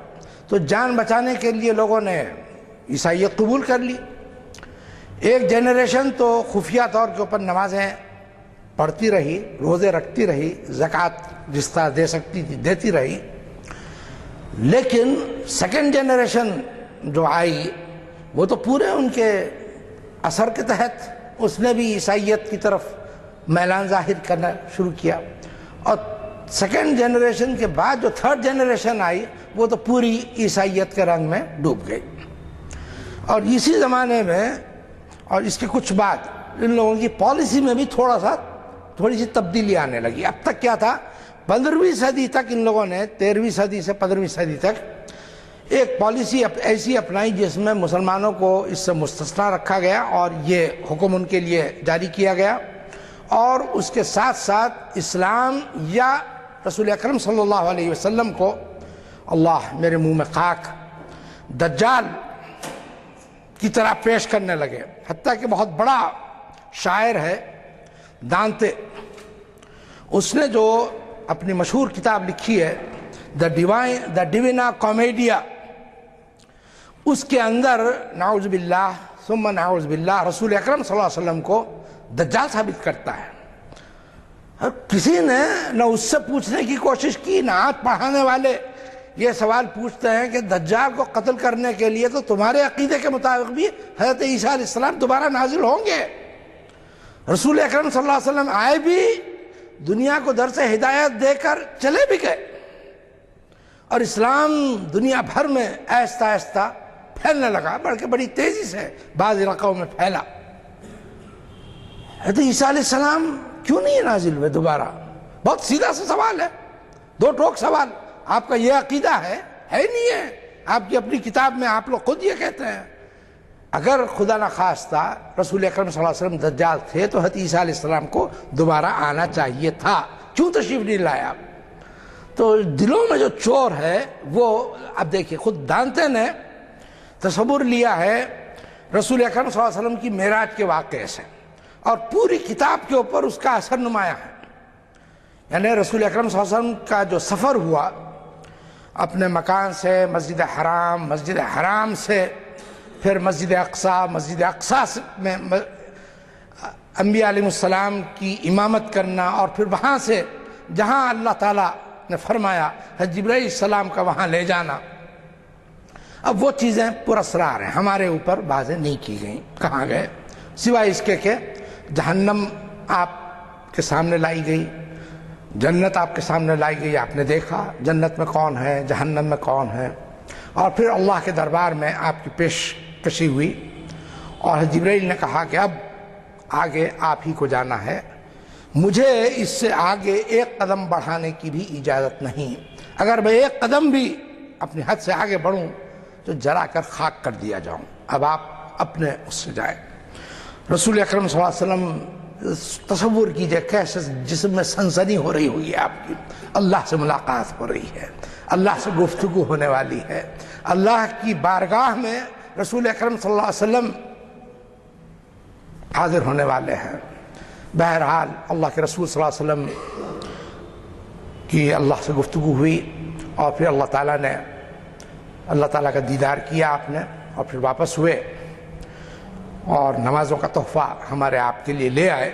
تو جان بچانے کے لیے لوگوں نے عیسائیت قبول کر لی۔ ایک جنریشن تو خفیہ طور کے اوپر نمازیں پڑھتی رہی، روزے رکھتی رہی، زکوٰۃ جس طرح دے سکتی تھی دیتی رہی، لیکن سیکنڈ جنریشن جو آئی وہ تو پورے ان کے اثر کے تحت اس نے بھی عیسائیت کی طرف میلان ظاہر کرنا شروع کیا، اور سیکنڈ جنریشن کے بعد جو تھرڈ جنریشن آئی وہ تو پوری عیسائیت کے رنگ میں ڈوب گئی۔ اور اسی زمانے میں اور اس کے کچھ بعد ان لوگوں کی پالیسی میں بھی تھوڑی سی تبدیلی آنے لگی۔ اب تک کیا تھا، 15ویں صدی تک ان لوگوں نے، 13ویں صدی سے 15ویں صدی تک ایک پالیسی ایسی اپنائی جس میں مسلمانوں کو اس سے مستثنی رکھا گیا، اور یہ حکم ان کے لیے جاری کیا گیا، اور اس کے ساتھ ساتھ اسلام یا رسول اکرم صلی اللہ علیہ وسلم کو، اللہ میرے منہ میں خاک، دجال کی طرح پیش کرنے لگے۔ حتیٰ کہ بہت بڑا شاعر ہے دانتے، اس نے جو اپنی مشہور کتاب لکھی ہے دا ڈیوینا کامیڈیا، اس کے اندر نعوذ باللہ ثم نعوذ باللہ رسول اکرم صلی اللہ علیہ وسلم کو دجال ثابت کرتا ہے۔ اور کسی نے نہ اس سے پوچھنے کی کوشش کی، نہ آج پڑھانے والے یہ سوال پوچھتے ہیں کہ دجال کو قتل کرنے کے لیے تو تمہارے عقیدے کے مطابق بھی حضرت عیسیٰ علیہ السلام دوبارہ نازل ہوں گے۔ رسول اکرم صلی اللہ علیہ وسلم آئے بھی، دنیا کو درس ہدایت دے کر چلے بھی گئے، اور اسلام دنیا بھر میں آہستہ آہستہ پھیلنے لگا، بڑی تیزی سے بعض علاقوں میں پھیلا۔ حضرت عیسیٰ علیہ السلام کیوں نہیں نازل ہوئے دوبارہ؟ بہت سیدھا سا سوال ہے، دو ٹوک سوال۔ آپ کا یہ عقیدہ ہے نہیں ہے؟ آپ کی اپنی کتاب میں آپ لوگ خود یہ کہتے ہیں۔ اگر خدا نخواستہ رسول اکرم صلی اللہ علیہ وسلم دجال تھے تو حضرت عیسیٰ علیہ السلام کو دوبارہ آنا چاہیے تھا، کیوں تشریف نہیں لایا؟ تو دلوں میں جو چور ہے وہ، اب دیکھیے خود دانتے نے تصور لیا ہے رسول اکرم صلی اللہ علیہ وسلم کی معراج کے واقعے سے، اور پوری کتاب کے اوپر اس کا اثر نمایاں ہے۔ یعنی رسول اکرم صلی اللہ علیہ وسلم کا جو سفر ہوا اپنے مکان سے مسجد حرام سے پھر مسجد اقصیٰ میں انبیاء علیہ السلام کی امامت کرنا، اور پھر وہاں سے جہاں اللہ تعالیٰ نے فرمایا جبرائیل السلام کا وہاں لے جانا، اب وہ چیزیں پراسرار ہیں، ہمارے اوپر واضح نہیں کی گئیں۔ کہاں گئے سوائے اس کے کہ جہنم آپ کے سامنے لائی گئی، جنت آپ کے سامنے لائی گئی، آپ نے دیکھا جنت میں کون ہے، جہنم میں کون ہے، اور پھر اللہ کے دربار میں آپ کی پیشکشی ہوئی، اور جبرائیل نے کہا کہ اب آگے آپ ہی کو جانا ہے، مجھے اس سے آگے ایک قدم بڑھانے کی بھی اجازت نہیں، اگر میں ایک قدم بھی اپنی حد سے آگے بڑھوں تو جلا کر خاک کر دیا جاؤں، اب آپ اپنے اس سے جائیں۔ رسول اکرم صلی اللہ علیہ وسلم تصور کیجئے کیسے جسم میں سنسنی ہو رہی ہوئی ہے آپ کی، اللہ سے ملاقات ہو رہی ہے، اللہ سے گفتگو ہونے والی ہے، اللہ کی بارگاہ میں رسول اکرم صلی اللہ علیہ وسلم حاضر ہونے والے ہیں۔ بہرحال اللہ کے رسول صلی اللہ علیہ وسلم کی اللہ سے گفتگو ہوئی، اور پھر اللہ تعالیٰ نے اللہ تعالیٰ کا دیدار کیا آپ نے، اور پھر واپس ہوئے اور نمازوں کا تحفہ ہمارے آپ کے لیے لے آئے،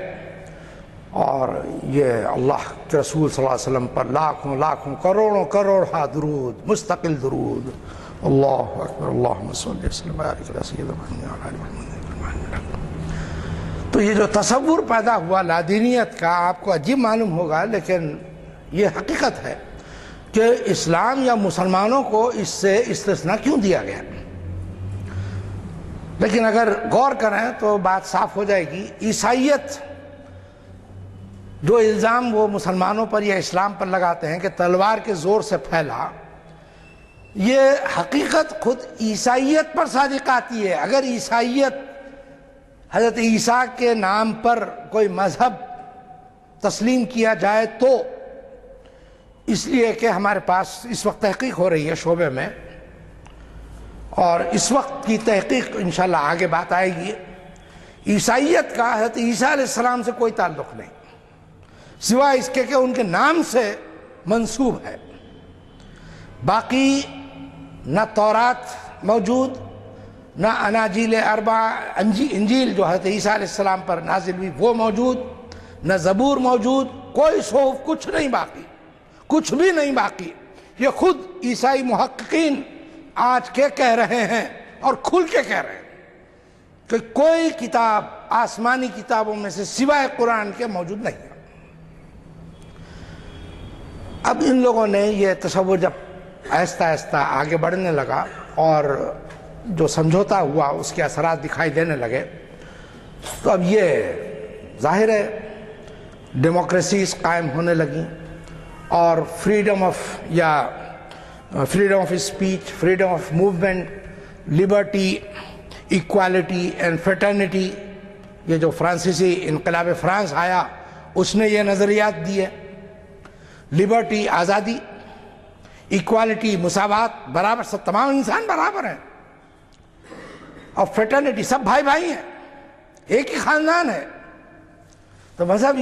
اور یہ اللہ کے رسول صلی اللہ علیہ وسلم پر لاکھوں لاکھوں کروڑوں کروڑ درود، مستقل درود، اللہ اکبر، اللہم صلی وسلم وبارک علی سیدنا محمد وعلی آل محمد۔ تو یہ جو تصور پیدا ہوا لادینیت کا آپ کو عجیب معلوم ہوگا، لیکن یہ حقیقت ہے کہ اسلام یا مسلمانوں کو اس سے استثناء کیوں دیا گیا، لیکن اگر غور کریں تو بات صاف ہو جائے گی۔ عیسائیت جو الزام وہ مسلمانوں پر یا اسلام پر لگاتے ہیں کہ تلوار کے زور سے پھیلا، یہ حقیقت خود عیسائیت پر صادق آتی ہے۔ اگر عیسائیت حضرت عیسیٰ کے نام پر کوئی مذہب تسلیم کیا جائے تو، اس لیے کہ ہمارے پاس اس وقت تحقیق ہو رہی ہے شعبے میں، اور اس وقت کی تحقیق انشاءاللہ آگے بات آئے گی، عیسائیت کا حضرت عیسیٰ علیہ السلام سے کوئی تعلق نہیں، سوائے اس کے کہ ان کے نام سے منسوب ہے۔ باقی نہ تورات موجود، نہ اناجیل اربعہ، انجیل جو حضرت عیسیٰ علیہ السلام پر نازل ہوئی وہ موجود، نہ زبور موجود، کوئی صحف، کچھ نہیں باقی، کچھ بھی نہیں باقی۔ یہ خود عیسائی محققین آج کے کہہ رہے ہیں اور کھل کے کہہ رہے ہیں کہ کوئی کتاب آسمانی کتابوں میں سے سوائے قرآن کے موجود نہیں ہے۔ اب ان لوگوں نے یہ تصور جب آہستہ آہستہ آگے بڑھنے لگا اور جو سمجھوتا ہوا اس کے اثرات دکھائی دینے لگے، تو اب یہ ظاہر ہے ڈیموکریسیز قائم ہونے لگیں، اور freedom of speech, freedom of movement, Liberty, equality and fraternity, یہ جو فرانسیسی انقلاب فرانس آیا اس نے یہ نظریات دیے، لبرٹی آزادی، ایکوالٹی مساوات، برابر، سب تمام انسان برابر ہیں، اور فریٹرنیٹی سب بھائی بھائی ہیں، ایک ہی خاندان ہے۔ تو مذہب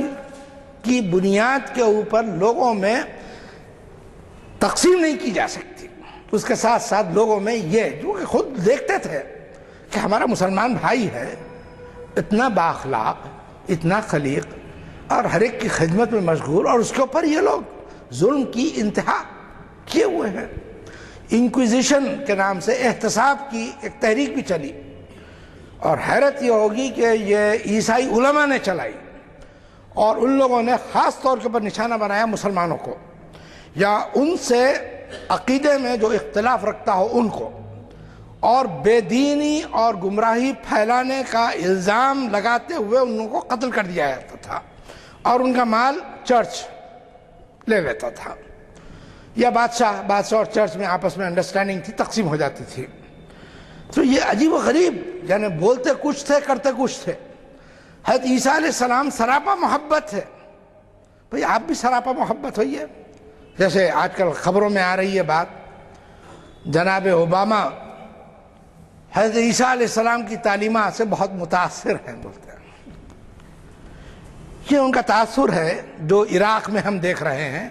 کی بنیاد کے اوپر لوگوں میں تقسیم نہیں کی جا سکتی۔ اس کے ساتھ ساتھ لوگوں میں یہ جو کہ خود دیکھتے تھے کہ ہمارا مسلمان بھائی ہے، اتنا بااخلاق، اتنا خلیق، اور ہر ایک کی خدمت میں مشغول، اور اس کے اوپر یہ لوگ ظلم کی انتہا کیے ہوئے ہیں۔ انکویزیشن کے نام سے احتساب کی ایک تحریک بھی چلی، اور حیرت یہ ہوگی کہ یہ عیسائی علماء نے چلائی، اور ان لوگوں نے خاص طور کے اوپر نشانہ بنایا مسلمانوں کو، یا ان سے عقیدے میں جو اختلاف رکھتا ہو ان کو، اور بے دینی اور گمراہی پھیلانے کا الزام لگاتے ہوئے ان لوگوں کو قتل کر دیا جاتا تھا، اور ان کا مال چرچ لے لیتا تھا، یا بادشاہ اور چرچ میں آپس میں انڈرسٹینڈنگ تھی، تقسیم ہو جاتی تھی۔ تو یہ عجیب و غریب، یعنی بولتے کچھ تھے کرتے کچھ تھے۔ حضرت عیسیٰ علیہ السلام سراپا محبت ہے، بھئی آپ بھی سراپا محبت ہوئیے۔ جیسے آج کل خبروں میں آ رہی ہے بات، جناب اوباما حضرت عیسیٰ علیہ السلام کی تعلیمات سے بہت متاثر ہیں، بولتے ہیں۔ یہ ان کا تاثر ہے جو عراق میں ہم دیکھ رہے ہیں،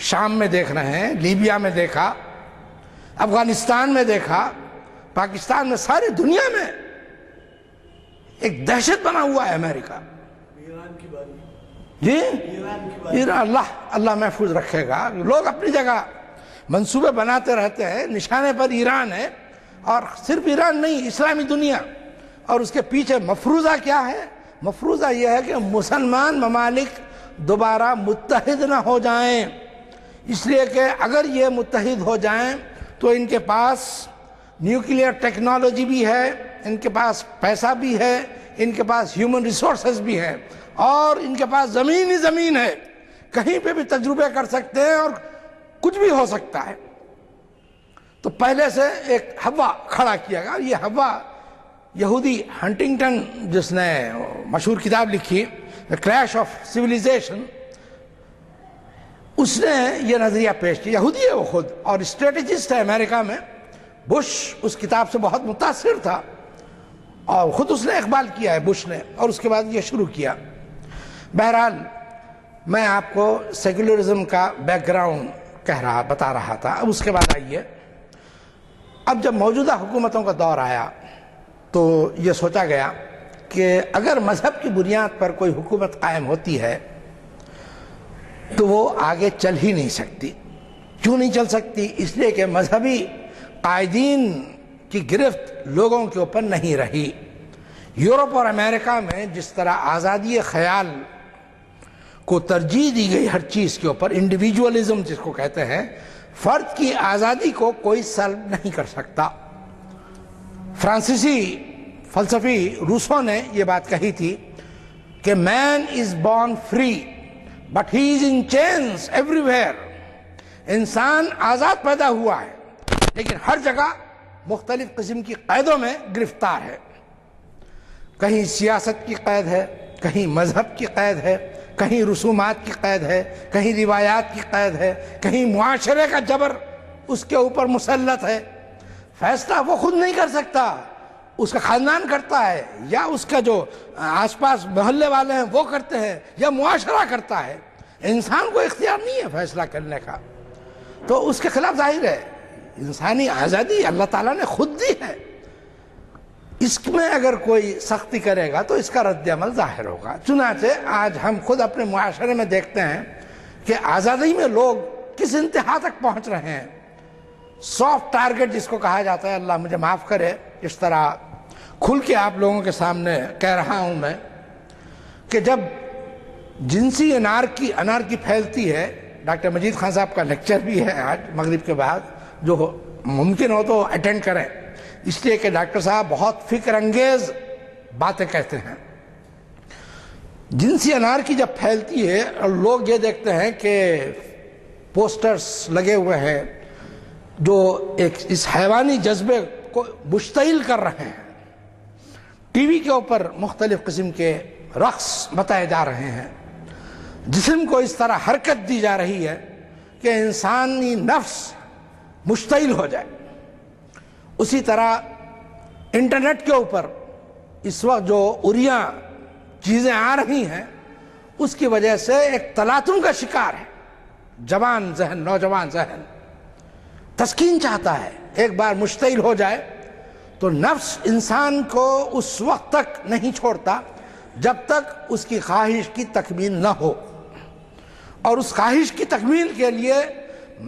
شام میں دیکھ رہے ہیں، لیبیا میں دیکھا، افغانستان میں دیکھا، پاکستان میں، ساری دنیا میں ایک دہشت بنا ہوا ہے امریکہ۔ ایران کی بات جی، ایران، اللہ محفوظ رکھے گا۔ لوگ اپنی جگہ منصوبے بناتے رہتے ہیں، نشانے پر ایران ہے، اور صرف ایران نہیں، اسلامی دنیا، اور اس کے پیچھے مفروضہ کیا ہے؟ مفروضہ یہ ہے کہ مسلمان ممالک دوبارہ متحد نہ ہو جائیں، اس لیے کہ اگر یہ متحد ہو جائیں تو ان کے پاس نیوکلیئر ٹیکنالوجی بھی ہے، ان کے پاس پیسہ بھی ہے، ان کے پاس ہیومن ریسورسز بھی ہیں، اور ان کے پاس زمین ہی زمین ہے، کہیں پہ بھی تجربے کر سکتے ہیں اور کچھ بھی ہو سکتا ہے۔ تو پہلے سے ایک ہوا کھڑا کیا گیا، یہ ہوا یہودی ہنٹنگٹن جس نے مشہور کتاب لکھی The Crash of Civilization، اس نے یہ نظریہ پیش کیا، یہودی ہے وہ خود اور اسٹریٹجسٹ ہے امریکہ میں۔ بش اس کتاب سے بہت متاثر تھا اور خود اس نے اقبال کیا ہے بش نے، اور اس کے بعد یہ شروع کیا۔ بہرحال میں آپ کو سیکولرزم کا بیک گراؤنڈ بتا رہا تھا۔ اب اس کے بعد آئیے، اب جب موجودہ حکومتوں کا دور آیا تو یہ سوچا گیا کہ اگر مذہب کی بنیاد پر کوئی حکومت قائم ہوتی ہے تو وہ آگے چل ہی نہیں سکتی۔ کیوں نہیں چل سکتی؟ اس لیے کہ مذہبی قائدین کی گرفت لوگوں کے اوپر نہیں رہی۔ یورپ اور امریکہ میں جس طرح آزادی خیال کو ترجیح دی گئی ہر چیز کے اوپر، انڈیویجولزم جس کو کہتے ہیں، فرد کی آزادی کو کوئی سلب نہیں کر سکتا۔ فرانسیسی فلسفی روسو نے یہ بات کہی تھی کہ man is born free but he is in chains everywhere. انسان آزاد پیدا ہوا ہے لیکن ہر جگہ مختلف قسم کی قیدوں میں گرفتار ہے۔ کہیں سیاست کی قید ہے، کہیں مذہب کی قید ہے، کہیں رسومات کی قید ہے، کہیں روایات کی قید ہے، کہیں معاشرے کا جبر اس کے اوپر مسلط ہے۔ فیصلہ وہ خود نہیں کر سکتا، اس کا خاندان کرتا ہے، یا اس کا جو آس پاس محلے والے ہیں وہ کرتے ہیں، یا معاشرہ کرتا ہے۔ انسان کو اختیار نہیں ہے فیصلہ کرنے کا، تو اس کے خلاف ظاہر ہے انسانی آزادی اللہ تعالیٰ نے خود دی ہے۔ اس میں اگر کوئی سختی کرے گا تو اس کا رد عمل ظاہر ہوگا۔ چنانچہ آج ہم خود اپنے معاشرے میں دیکھتے ہیں کہ آزادی میں لوگ کس انتہا تک پہنچ رہے ہیں۔ سافٹ ٹارگٹ جس کو کہا جاتا ہے، اللہ مجھے معاف کرے اس طرح کھل کے آپ لوگوں کے سامنے کہہ رہا ہوں میں، کہ جب جنسی انارکی پھیلتی ہے، ڈاکٹر مجید خان صاحب کا لیکچر بھی ہے آج مغرب کے بعد، جو ممکن ہو تو اٹینڈ کریں، اس لیے کہ ڈاکٹر صاحب بہت فکر انگیز باتیں کہتے ہیں۔ جنسی انارکی جب پھیلتی ہے اور لوگ یہ دیکھتے ہیں کہ پوسٹرز لگے ہوئے ہیں جو اس حیوانی جذبے کو مشتعل کر رہے ہیں، ٹی وی کے اوپر مختلف قسم کے رقص بتائے جا رہے ہیں، جسم کو اس طرح حرکت دی جا رہی ہے کہ انسانی نفس مشتعل ہو جائے۔ اسی طرح انٹرنیٹ کے اوپر اس وقت جو اریاں چیزیں آ رہی ہیں، اس کی وجہ سے ایک تلاطم کا شکار ہے جوان ذہن، نوجوان ذہن۔ تسکین چاہتا ہے، ایک بار مشتعل ہو جائے تو نفس انسان کو اس وقت تک نہیں چھوڑتا جب تک اس کی خواہش کی تکمیل نہ ہو، اور اس خواہش کی تکمیل کے لیے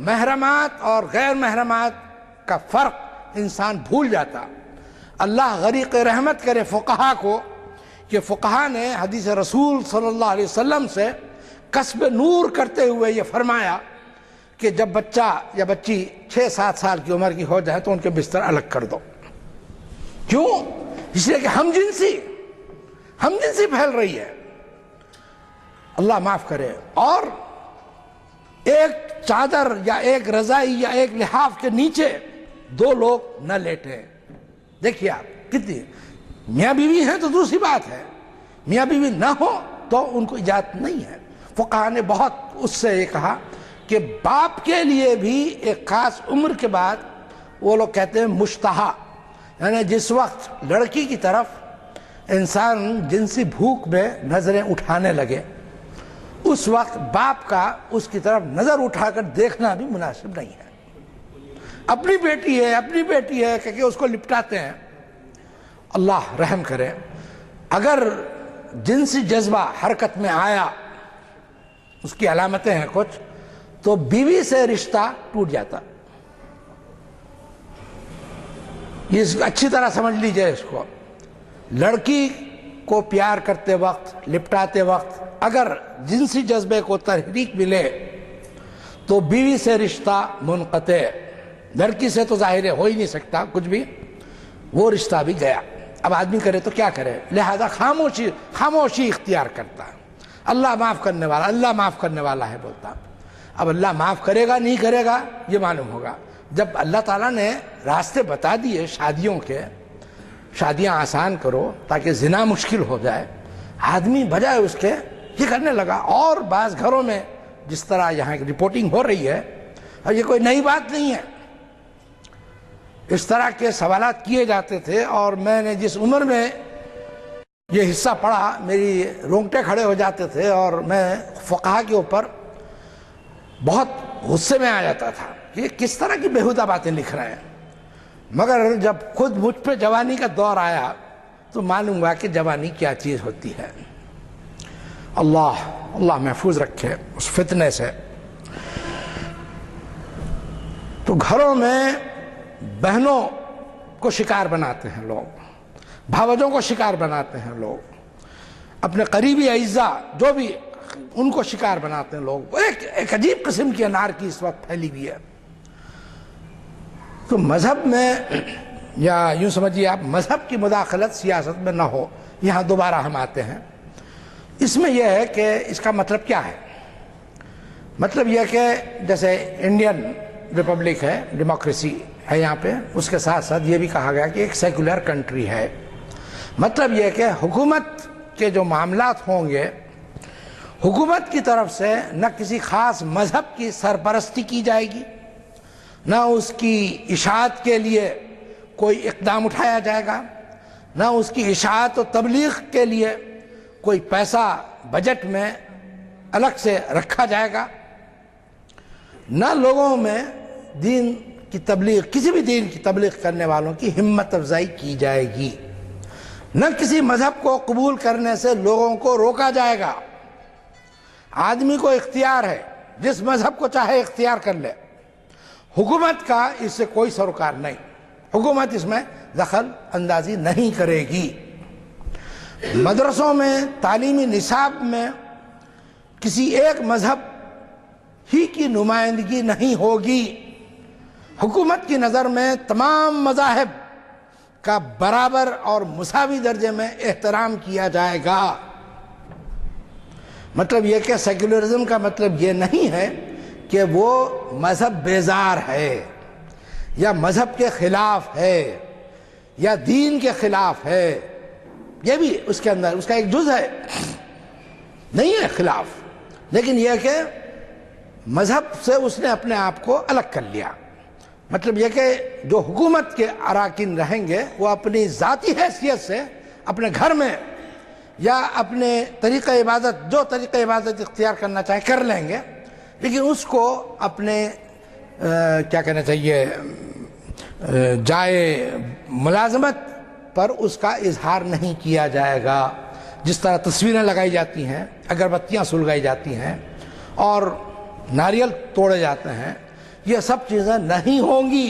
محرمات اور غیر محرمات کا فرق انسان بھول جاتا۔ اللہ غریق رحمت کرے فقہا کو، کہ فقہا نے حدیث رسول صلی اللہ علیہ وسلم سے کسب نور کرتے ہوئے یہ فرمایا کہ جب بچہ یا بچی 6-7 سال کی عمر کی ہو جائے تو ان کے بستر الگ کر دو۔ کیوں؟ اس لیے کہ ہم جنسی پھیل رہی ہے، اللہ معاف کرے۔ اور ایک چادر یا ایک رضائی یا ایک لحاف کے نیچے 2 لوگ نہ لیٹیں۔ دیکھیے آپ کتنی، میاں بیوی ہیں تو دوسری بات ہے، میاں بیوی نہ ہو تو ان کو اجازت نہیں ہے۔ فقہا نے بہت اس سے یہ کہا کہ باپ کے لیے بھی ایک خاص عمر کے بعد، وہ لوگ کہتے ہیں مشتہا، یعنی جس وقت لڑکی کی طرف انسان جنسی بھوک میں نظریں اٹھانے لگے، اس وقت باپ کا اس کی طرف نظر اٹھا کر دیکھنا بھی مناسب نہیں ہے۔ اپنی بیٹی ہے کہ اس کو لپٹاتے ہیں۔ اللہ رحم کرے، اگر جنسی جذبہ حرکت میں آیا، اس کی علامتیں ہیں کچھ، تو بیوی سے رشتہ ٹوٹ جاتا۔ یہ اچھی طرح سمجھ لیجئے اس کو۔ لڑکی کو پیار کرتے وقت، لپٹاتے وقت اگر جنسی جذبے کو تحریک ملے تو بیوی سے رشتہ منقطع، لڑکی سے تو ظاہر ہو ہی نہیں سکتا کچھ بھی، وہ رشتہ بھی گیا۔ اب آدمی کرے تو کیا کرے، لہذا خاموشی اختیار کرتا ہے۔ اللہ معاف کرنے والا، اللہ معاف کرنے والا ہے بولتا۔ اب اللہ معاف کرے گا نہیں کرے گا یہ معلوم ہوگا جب اللہ تعالیٰ نے راستے بتا دیے شادیوں کے، شادیاں آسان کرو تاکہ زنا مشکل ہو جائے، آدمی بجائے اس کے یہ کرنے لگا۔ اور بعض گھروں میں جس طرح یہاں رپورٹنگ ہو رہی ہے، اور یہ کوئی نئی بات نہیں ہے، اس طرح کے سوالات کیے جاتے تھے، اور میں نے جس عمر میں یہ حصہ پڑھا میری رونگٹے کھڑے ہو جاتے تھے، اور میں فقہا کے اوپر بہت غصے میں آ جاتا تھا کہ یہ کس طرح کی بیہودہ باتیں لکھ رہے ہیں۔ مگر جب خود مجھ پہ جوانی کا دور آیا تو معلوم ہوا کہ جوانی کیا چیز ہوتی ہے۔ اللہ محفوظ رکھے اس فتنے سے۔ تو گھروں میں بہنوں کو شکار بناتے ہیں لوگ، بھاوجوں کو شکار بناتے ہیں لوگ، اپنے قریبی اعزاء جو بھی ان کو شکار بناتے ہیں لوگ۔ ایک عجیب قسم کی انارکی اس وقت پھیلی ہوئی ہے۔ تو مذہب میں، یا یوں سمجھیے آپ، مذہب کی مداخلت سیاست میں نہ ہو، یہاں دوبارہ ہم آتے ہیں۔ اس میں یہ ہے کہ اس کا مطلب کیا ہے؟ مطلب یہ کہ جیسے انڈین ریپبلک ہے، ڈیموکریسی ہے یہاں پہ، اس کے ساتھ ساتھ یہ بھی کہا گیا کہ ایک سیکولر کنٹری ہے۔ مطلب یہ کہ حکومت کے جو معاملات ہوں گے، حکومت کی طرف سے نہ کسی خاص مذہب کی سرپرستی کی جائے گی، نہ اس کی اشاعت کے لیے کوئی اقدام اٹھایا جائے گا، نہ اس کی اشاعت و تبلیغ کے لیے کوئی پیسہ بجٹ میں الگ سے رکھا جائے گا، نہ لوگوں میں دین کی تبلیغ، کسی بھی دین کی تبلیغ کرنے والوں کی ہمت افزائی کی جائے گی، نہ کسی مذہب کو قبول کرنے سے لوگوں کو روکا جائے گا۔ آدمی کو اختیار ہے، جس مذہب کو چاہے اختیار کر لے، حکومت کا اس سے کوئی سروکار نہیں، حکومت اس میں دخل اندازی نہیں کرے گی۔ مدرسوں میں، تعلیمی نصاب میں کسی ایک مذہب ہی کی نمائندگی نہیں ہوگی۔ حکومت کی نظر میں تمام مذاہب کا برابر اور مساوی درجے میں احترام کیا جائے گا۔ مطلب یہ کہ سیکولرزم کا مطلب یہ نہیں ہے کہ وہ مذہب بیزار ہے، یا مذہب کے خلاف ہے، یا دین کے خلاف ہے۔ یہ بھی اس کے اندر اس کا ایک جز ہے، نہیں ہے خلاف، لیکن یہ کہ مذہب سے اس نے اپنے آپ کو الگ کر لیا۔ مطلب یہ کہ جو حکومت کے اراکین رہیں گے وہ اپنی ذاتی حیثیت سے اپنے گھر میں یا اپنے طریقہ عبادت، جو طریقہ عبادت اختیار کرنا چاہے کر لیں گے، لیکن اس کو اپنے کیا کہنا چاہیے جائے ملازمت پر اس کا اظہار نہیں کیا جائے گا۔ جس طرح تصویریں لگائی جاتی ہیں، اگربتیاں سلگائی جاتی ہیں اور ناریل توڑے جاتے ہیں، یہ سب چیزیں نہیں ہوں گی۔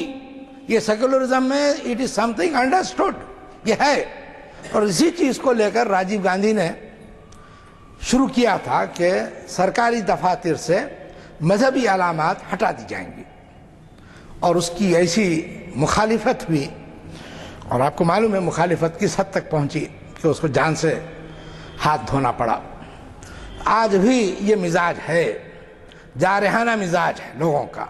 یہ سیکولرزم میں it is some thing understood, یہ ہے۔ اور اسی چیز کو لے کر راجیو گاندھی نے شروع کیا تھا کہ سرکاری دفاتر سے مذہبی علامات ہٹا دی جائیں گی، اور اس کی ایسی مخالفت ہوئی، اور آپ کو معلوم ہے مخالفت کس حد تک پہنچی کہ اس کو جان سے ہاتھ دھونا پڑا۔ آج بھی یہ مزاج ہے، جارحانہ مزاج ہے لوگوں کا۔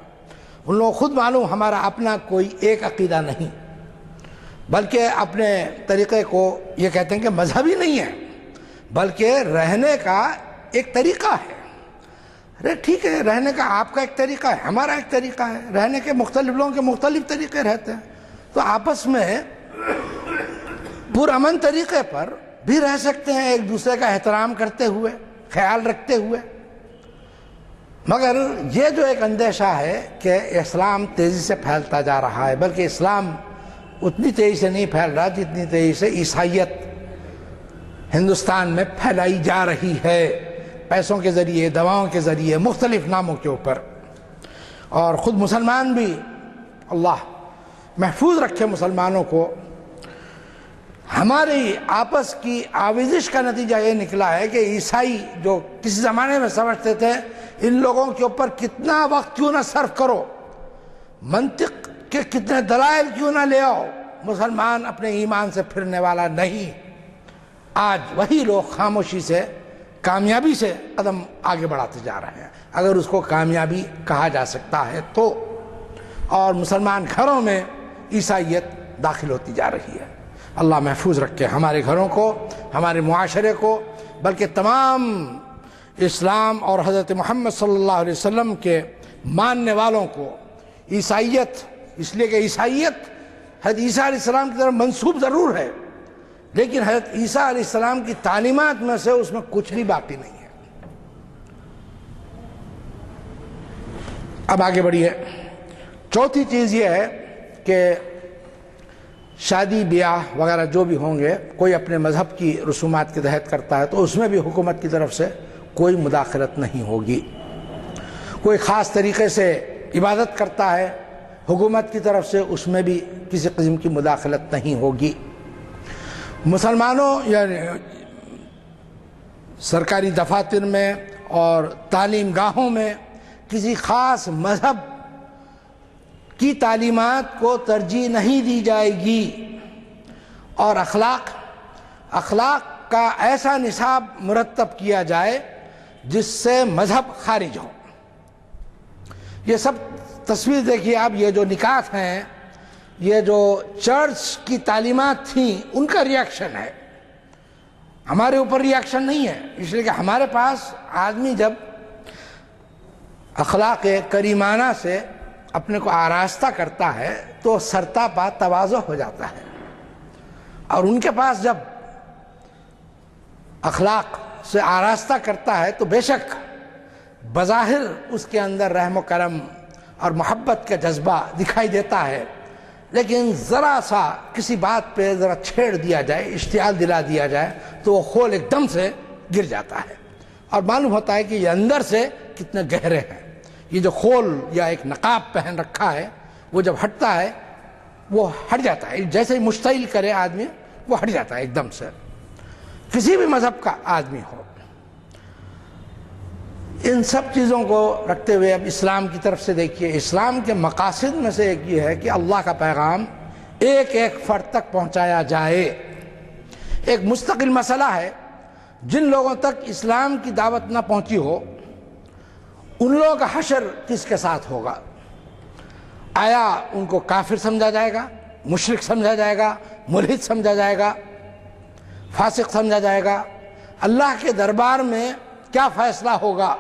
ان لوگوں خود معلوم ہمارا اپنا کوئی ایک عقیدہ نہیں، بلکہ اپنے طریقے کو یہ کہتے ہیں کہ مذہبی نہیں ہے، بلکہ رہنے کا ایک طریقہ ہے۔ ارے ٹھیک ہے، رہنے کا آپ کا ایک طریقہ ہے، ہمارا ایک طریقہ ہے، رہنے کے مختلف لوگوں کے مختلف طریقے رہتے ہیں، تو آپس میں پرامن طریقے پر بھی رہ سکتے ہیں، ایک دوسرے کا احترام کرتے ہوئے، خیال رکھتے ہوئے۔ مگر یہ جو ایک اندیشہ ہے کہ اسلام تیزی سے پھیلتا جا رہا ہے، بلکہ اسلام اتنی تیزی سے نہیں پھیل رہا جتنی تیزی سے عیسائیت ہندوستان میں پھیلائی جا رہی ہے، پیسوں کے ذریعے، دواؤں کے ذریعے، مختلف ناموں کے اوپر۔ اور خود مسلمان بھی، اللہ محفوظ رکھے مسلمانوں کو، ہماری آپس کی آویزش کا نتیجہ یہ نکلا ہے کہ عیسائی جو کسی زمانے میں سمجھتے تھے ان لوگوں کے اوپر کتنا وقت کیوں نہ صرف کرو، منطق کے کتنے دلائل کیوں نہ لے آؤ، مسلمان اپنے ایمان سے پھرنے والا نہیں. آج وہی لوگ خاموشی سے کامیابی سے قدم آگے بڑھاتے جا رہے ہیں، اگر اس کو کامیابی کہا جا سکتا ہے تو. اور مسلمان گھروں میں عیسائیت داخل ہوتی جا رہی ہے. اللہ محفوظ رکھے ہمارے گھروں کو، ہمارے معاشرے کو، بلکہ تمام اسلام اور حضرت محمد صلی اللہ علیہ وسلم کے ماننے والوں کو. عیسائیت اس لیے کہ عیسائیت حضرت عیسیٰ علیہ السلام کی طرف منسوب ضرور ہے، لیکن حضرت عیسیٰ علیہ السلام کی تعلیمات میں سے اس میں کچھ بھی باقی نہیں ہے. اب آگے بڑھیے. چوتھی چیز یہ ہے کہ شادی بیاہ وغیرہ جو بھی ہوں گے، کوئی اپنے مذہب کی رسومات کے تحت کرتا ہے تو اس میں بھی حکومت کی طرف سے کوئی مداخلت نہیں ہوگی. کوئی خاص طریقے سے عبادت کرتا ہے، حکومت کی طرف سے اس میں بھی کسی قسم کی مداخلت نہیں ہوگی. مسلمانوں یعنی سرکاری دفاتر میں اور تعلیم گاہوں میں کسی خاص مذہب کی تعلیمات کو ترجیح نہیں دی جائے گی، اور اخلاق کا ایسا نصاب مرتب کیا جائے جس سے مذہب خارج ہو. یہ سب تصویر دیکھیے آپ، یہ جو نکات ہیں، یہ جو چرچ کی تعلیمات تھیں ان کا ریاکشن ہے، ہمارے اوپر ریاکشن نہیں ہے. اس لیے کہ ہمارے پاس آدمی جب اخلاق کریمانہ سے اپنے کو آراستہ کرتا ہے تو سرتاپا تواضع ہو جاتا ہے، اور ان کے پاس جب اخلاق سے آراستہ کرتا ہے تو بے شک بظاہر اس کے اندر رحم و کرم اور محبت کا جذبہ دکھائی دیتا ہے، لیکن ذرا سا کسی بات پہ ذرا چھیڑ دیا جائے، اشتعال دلا دیا جائے تو وہ خول ایک دم سے گر جاتا ہے، اور معلوم ہوتا ہے کہ یہ اندر سے کتنے گہرے ہیں. یہ جو خول یا ایک نقاب پہن رکھا ہے وہ جب ہٹتا ہے وہ ہٹ جاتا ہے، جیسے ہی مشتعل کرے آدمی وہ ہٹ جاتا ہے ایک دم سے، کسی بھی مذہب کا آدمی ہو. ان سب چیزوں کو رکھتے ہوئے اب اسلام کی طرف سے دیکھیے. اسلام کے مقاصد میں سے ایک یہ ہے کہ اللہ کا پیغام ایک ایک فرد تک پہنچایا جائے. ایک مستقل مسئلہ ہے، جن لوگوں تک اسلام کی دعوت نہ پہنچی ہو ان لوگوں کا حشر کس کے ساتھ ہوگا؟ آیا ان کو کافر سمجھا جائے گا، مشرک سمجھا جائے گا، ملحد سمجھا جائے گا، فاسق سمجھا جائے گا؟ اللہ کے دربار میں کیا فیصلہ ہوگا؟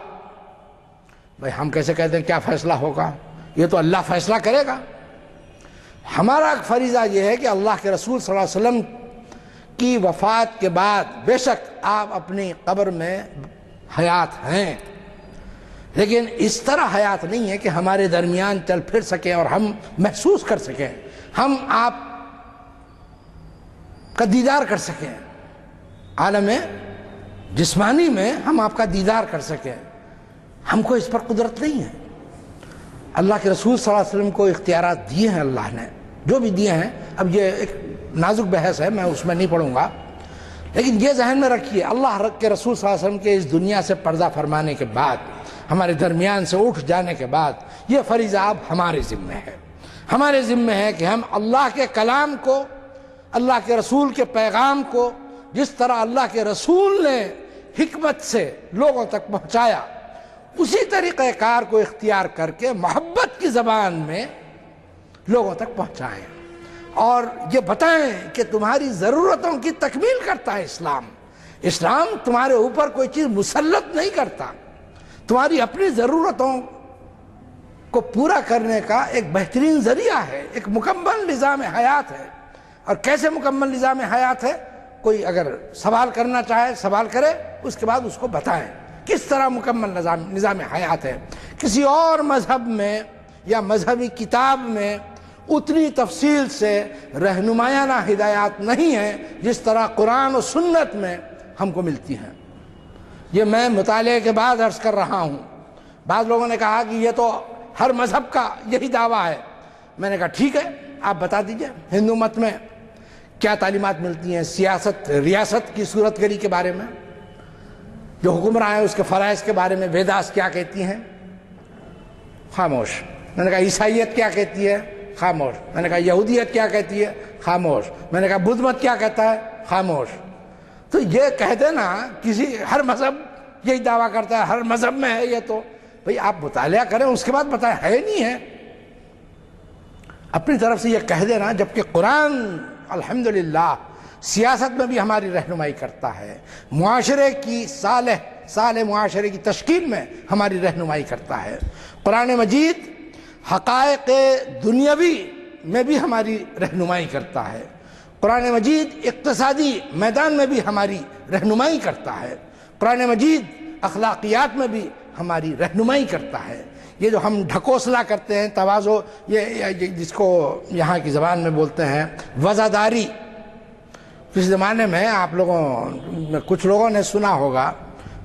بھائی ہم کیسے کہتے ہیں کیا فیصلہ ہوگا؟ یہ تو اللہ فیصلہ کرے گا. ہمارا فریضہ یہ ہے کہ اللہ کے رسول صلی اللہ علیہ وسلم کی وفات کے بعد بے شک آپ اپنی قبر میں حیات ہیں، لیکن اس طرح حیات نہیں ہے کہ ہمارے درمیان چل پھر سکیں اور ہم محسوس کر سکیں، ہم آپ کا دیدار کر سکیں، عالم جسمانی میں ہم آپ کا دیدار کر سکیں. ہم کو اس پر قدرت نہیں ہے. اللہ کے رسول صلی اللہ علیہ وسلم کو اختیارات دیے ہیں اللہ نے، جو بھی دیے ہیں. اب یہ ایک نازک بحث ہے، میں اس میں نہیں پڑھوں گا، لیکن یہ ذہن میں رکھیے اللہ کے رسول صلی اللہ علیہ وسلم کے اس دنیا سے پردہ فرمانے کے بعد، ہمارے درمیان سے اٹھ جانے کے بعد، یہ فریضہ اب ہمارے ذمہ ہے. ہمارے ذمہ ہے کہ ہم اللہ کے کلام کو، اللہ کے رسول کے پیغام کو جس طرح اللہ کے رسول نے حکمت سے لوگوں تک پہنچایا، اسی طریقہ کار کو اختیار کر کے محبت کی زبان میں لوگوں تک پہنچائیں، اور یہ بتائیں کہ تمہاری ضرورتوں کی تکمیل کرتا ہے اسلام. اسلام تمہارے اوپر کوئی چیز مسلط نہیں کرتا، تمہاری اپنی ضرورتوں کو پورا کرنے کا ایک بہترین ذریعہ ہے، ایک مکمل نظام حیات ہے. اور کیسے مکمل نظام حیات ہے؟ کوئی اگر سوال کرنا چاہے سوال کرے، اس کے بعد اس کو بتائیں کس طرح مکمل نظام حیات ہے. کسی اور مذہب میں یا مذہبی کتاب میں اتنی تفصیل سے رہنمایانہ ہدایات نہیں ہیں جس طرح قرآن و سنت میں ہم کو ملتی ہیں. یہ میں مطالعے کے بعد عرض کر رہا ہوں. بعض لوگوں نے کہا کہ یہ تو ہر مذہب کا یہی دعویٰ ہے. میں نے کہا ٹھیک ہے، آپ بتا دیجئے ہندو مت میں کیا تعلیمات ملتی ہیں سیاست ریاست کی صورت گری کے بارے میں، جو حکمراں ہیں اس کے فرائض کے بارے میں ویداس کیا کہتی ہیں؟ خاموش۔ میں نے کہا عیسائیت کیا کہتی ہے؟ خاموش۔ میں نے کہا یہودیت کیا کہتی ہے؟ خاموش۔ میں نے کہا بدھ مت کیا کہتا ہے؟ خاموش۔ تو یہ کہہ دینا کسی ہر مذہب یہی دعویٰ کرتا ہے ہر مذہب میں ہے یہ، تو بھئی آپ مطالعہ کریں اس کے بعد بتائیں ہے نہیں ہے۔ اپنی طرف سے یہ کہہ دینا، جبکہ قرآن الحمدللہ سیاست میں بھی ہماری رہنمائی کرتا ہے، معاشرے کی صالح معاشرے کی تشکیل میں ہماری رہنمائی کرتا ہے، قرآن مجید حقائق دنیاوی میں بھی ہماری رہنمائی کرتا ہے، قرآن مجید اقتصادی میدان میں بھی ہماری رہنمائی کرتا ہے، قرآن مجید اخلاقیات میں بھی ہماری رہنمائی کرتا ہے۔ یہ جو ہم ڈھکوسلا کرتے ہیں، تواضع، یہ جس کو یہاں کی زبان میں بولتے ہیں وزاداری، اس زمانے میں آپ لوگوں کچھ لوگوں نے سنا ہوگا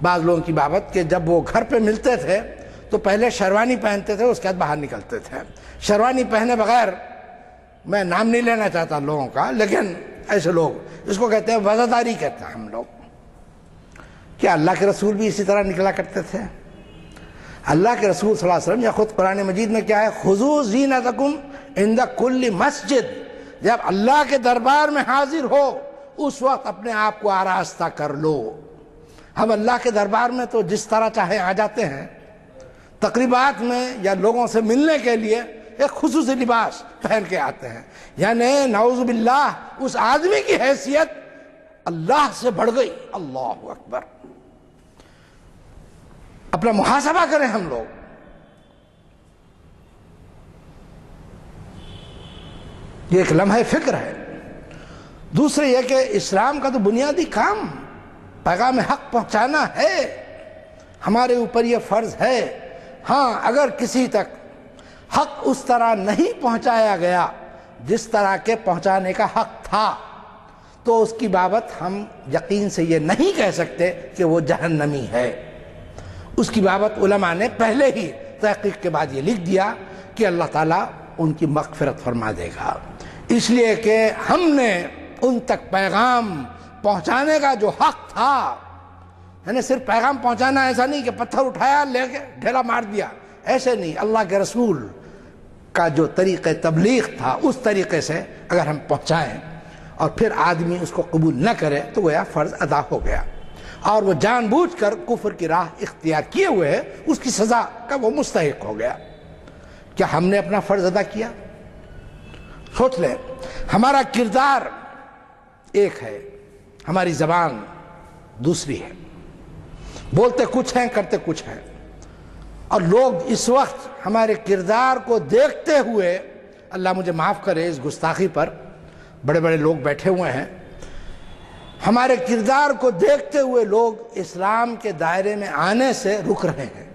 بعض لوگوں کی بابت کہ جب وہ گھر پہ ملتے تھے تو پہلے شیروانی پہنتے تھے، اس کے بعد باہر نکلتے تھے۔ شیروانی پہنے بغیر، میں نام نہیں لینا چاہتا لوگوں کا، لیکن ایسے لوگ اس کو کہتے ہیں وزاداری کہتے ہیں ہم لوگ۔ کیا اللہ کے رسول بھی اسی طرح نکلا کرتے تھے؟ اللہ کے رسول صلی اللہ علیہ وسلم یا خود قرآن مجید میں کیا ہے؟ خذوا زینتکم عند کل مسجد، جب اللہ کے دربار میں حاضر ہو اس وقت اپنے آپ کو آراستہ کر لو۔ ہم اللہ کے دربار میں تو جس طرح چاہے آ جاتے ہیں، تقریبات میں یا لوگوں سے ملنے کے لیے ایک خصوصی لباس پہن کے آتے ہیں، یعنی نعوذ باللہ اس آدمی کی حیثیت اللہ سے بڑھ گئی۔ اللہ اکبر۔ اپنا محاسبہ کریں ہم لوگ۔ یہ ایک لمحہ فکر ہے۔ دوسرے یہ کہ اسلام کا تو بنیادی کام پیغام حق پہنچانا ہے، ہمارے اوپر یہ فرض ہے۔ ہاں، اگر کسی تک حق اس طرح نہیں پہنچایا گیا جس طرح کے پہنچانے کا حق تھا، تو اس کی بابت ہم یقین سے یہ نہیں کہہ سکتے کہ وہ جہنمی ہے۔ اس کی بابت علماء نے پہلے ہی تحقیق کے بعد یہ لکھ دیا کہ اللہ تعالیٰ ان کی مغفرت فرما دے گا، اس لیے کہ ہم نے ان تک پیغام پہنچانے کا جو حق تھا، یعنی صرف پیغام پہنچانا ایسا نہیں کہ پتھر اٹھایا لے کے ڈھیلا مار دیا، ایسے نہیں، اللہ کے رسول کا جو طریقہ تبلیغ تھا اس طریقے سے اگر ہم پہنچائیں اور پھر آدمی اس کو قبول نہ کرے تو گویا فرض ادا ہو گیا، اور وہ جان بوجھ کر کفر کی راہ اختیار کیے ہوئے ہے، اس کی سزا کا وہ مستحق ہو گیا۔ کیا ہم نے اپنا فرض ادا کیا؟ سوچ لیں، ہمارا کردار ایک ہے، ہماری زبان دوسری ہے، بولتے کچھ ہیں کرتے کچھ ہیں، اور لوگ اس وقت ہمارے کردار کو دیکھتے ہوئے، اللہ مجھے معاف کرے اس گستاخی پر، بڑے بڑے لوگ بیٹھے ہوئے ہیں، ہمارے کردار کو دیکھتے ہوئے لوگ اسلام کے دائرے میں آنے سے رک رہے ہیں۔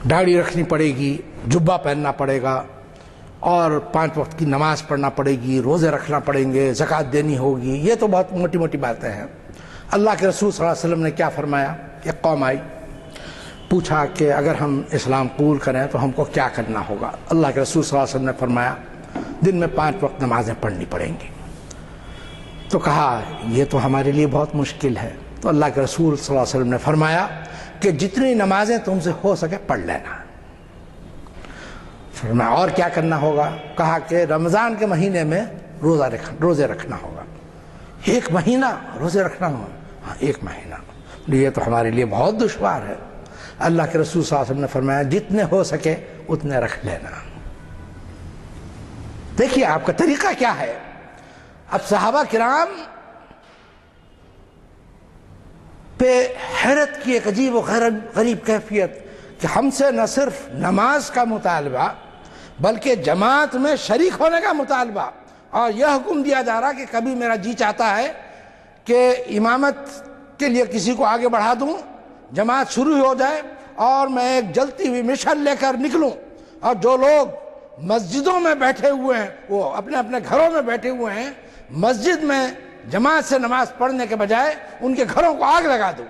داڑھی رکھنی پڑے گی، جبہ پہننا پڑے گا، اور 5 وقت کی نماز پڑھنا پڑے گی، روزے رکھنا پڑیں گے، زکوٰۃ دینی ہوگی، یہ تو بہت موٹی موٹی باتیں ہیں۔ اللہ کے رسول صلی اللہ علیہ وسلم نے کیا فرمایا؟ ایک قوم آئی، پوچھا کہ اگر ہم اسلام قبول کریں تو ہم کو کیا کرنا ہوگا؟ اللہ کے رسول صلی اللہ علیہ وسلم نے فرمایا دن میں 5 وقت نمازیں پڑھنی پڑیں گی۔ تو کہا یہ تو ہمارے لیے بہت مشکل ہے۔ تو اللہ کے رسول صلی اللہ علیہ وسلم نے فرمایا کہ جتنی نمازیں تم سے ہو سکے پڑھ لینا۔ فرمایا اور کیا کرنا ہوگا؟ کہا کہ رمضان کے مہینے میں روزے رکھنا ہوگا۔ 1 مہینہ روزے رکھنا ہوگا؟ ہاں 1 مہینہ، یہ تو ہمارے لیے بہت دشوار ہے۔ اللہ کے رسول صلی اللہ علیہ وسلم نے فرمایا جتنے ہو سکے اتنے رکھ لینا۔ دیکھیے آپ کا طریقہ کیا ہے۔ اب صحابہ کرام پہ حیرت کی ایک عجیب و غریب کیفیت کہ ہم سے نہ صرف نماز کا مطالبہ بلکہ جماعت میں شریک ہونے کا مطالبہ، اور یہ حکم دیا جا رہا کہ کبھی میرا جی چاہتا ہے کہ امامت کے لیے کسی کو آگے بڑھا دوں، جماعت شروع ہو جائے اور میں ایک جلتی ہوئی مشعل لے کر نکلوں، اور جو لوگ مسجدوں میں بیٹھے ہوئے ہیں وہ اپنے اپنے گھروں میں بیٹھے ہوئے ہیں، مسجد میں جماعت سے نماز پڑھنے کے بجائے ان کے گھروں کو آگ لگا دوں۔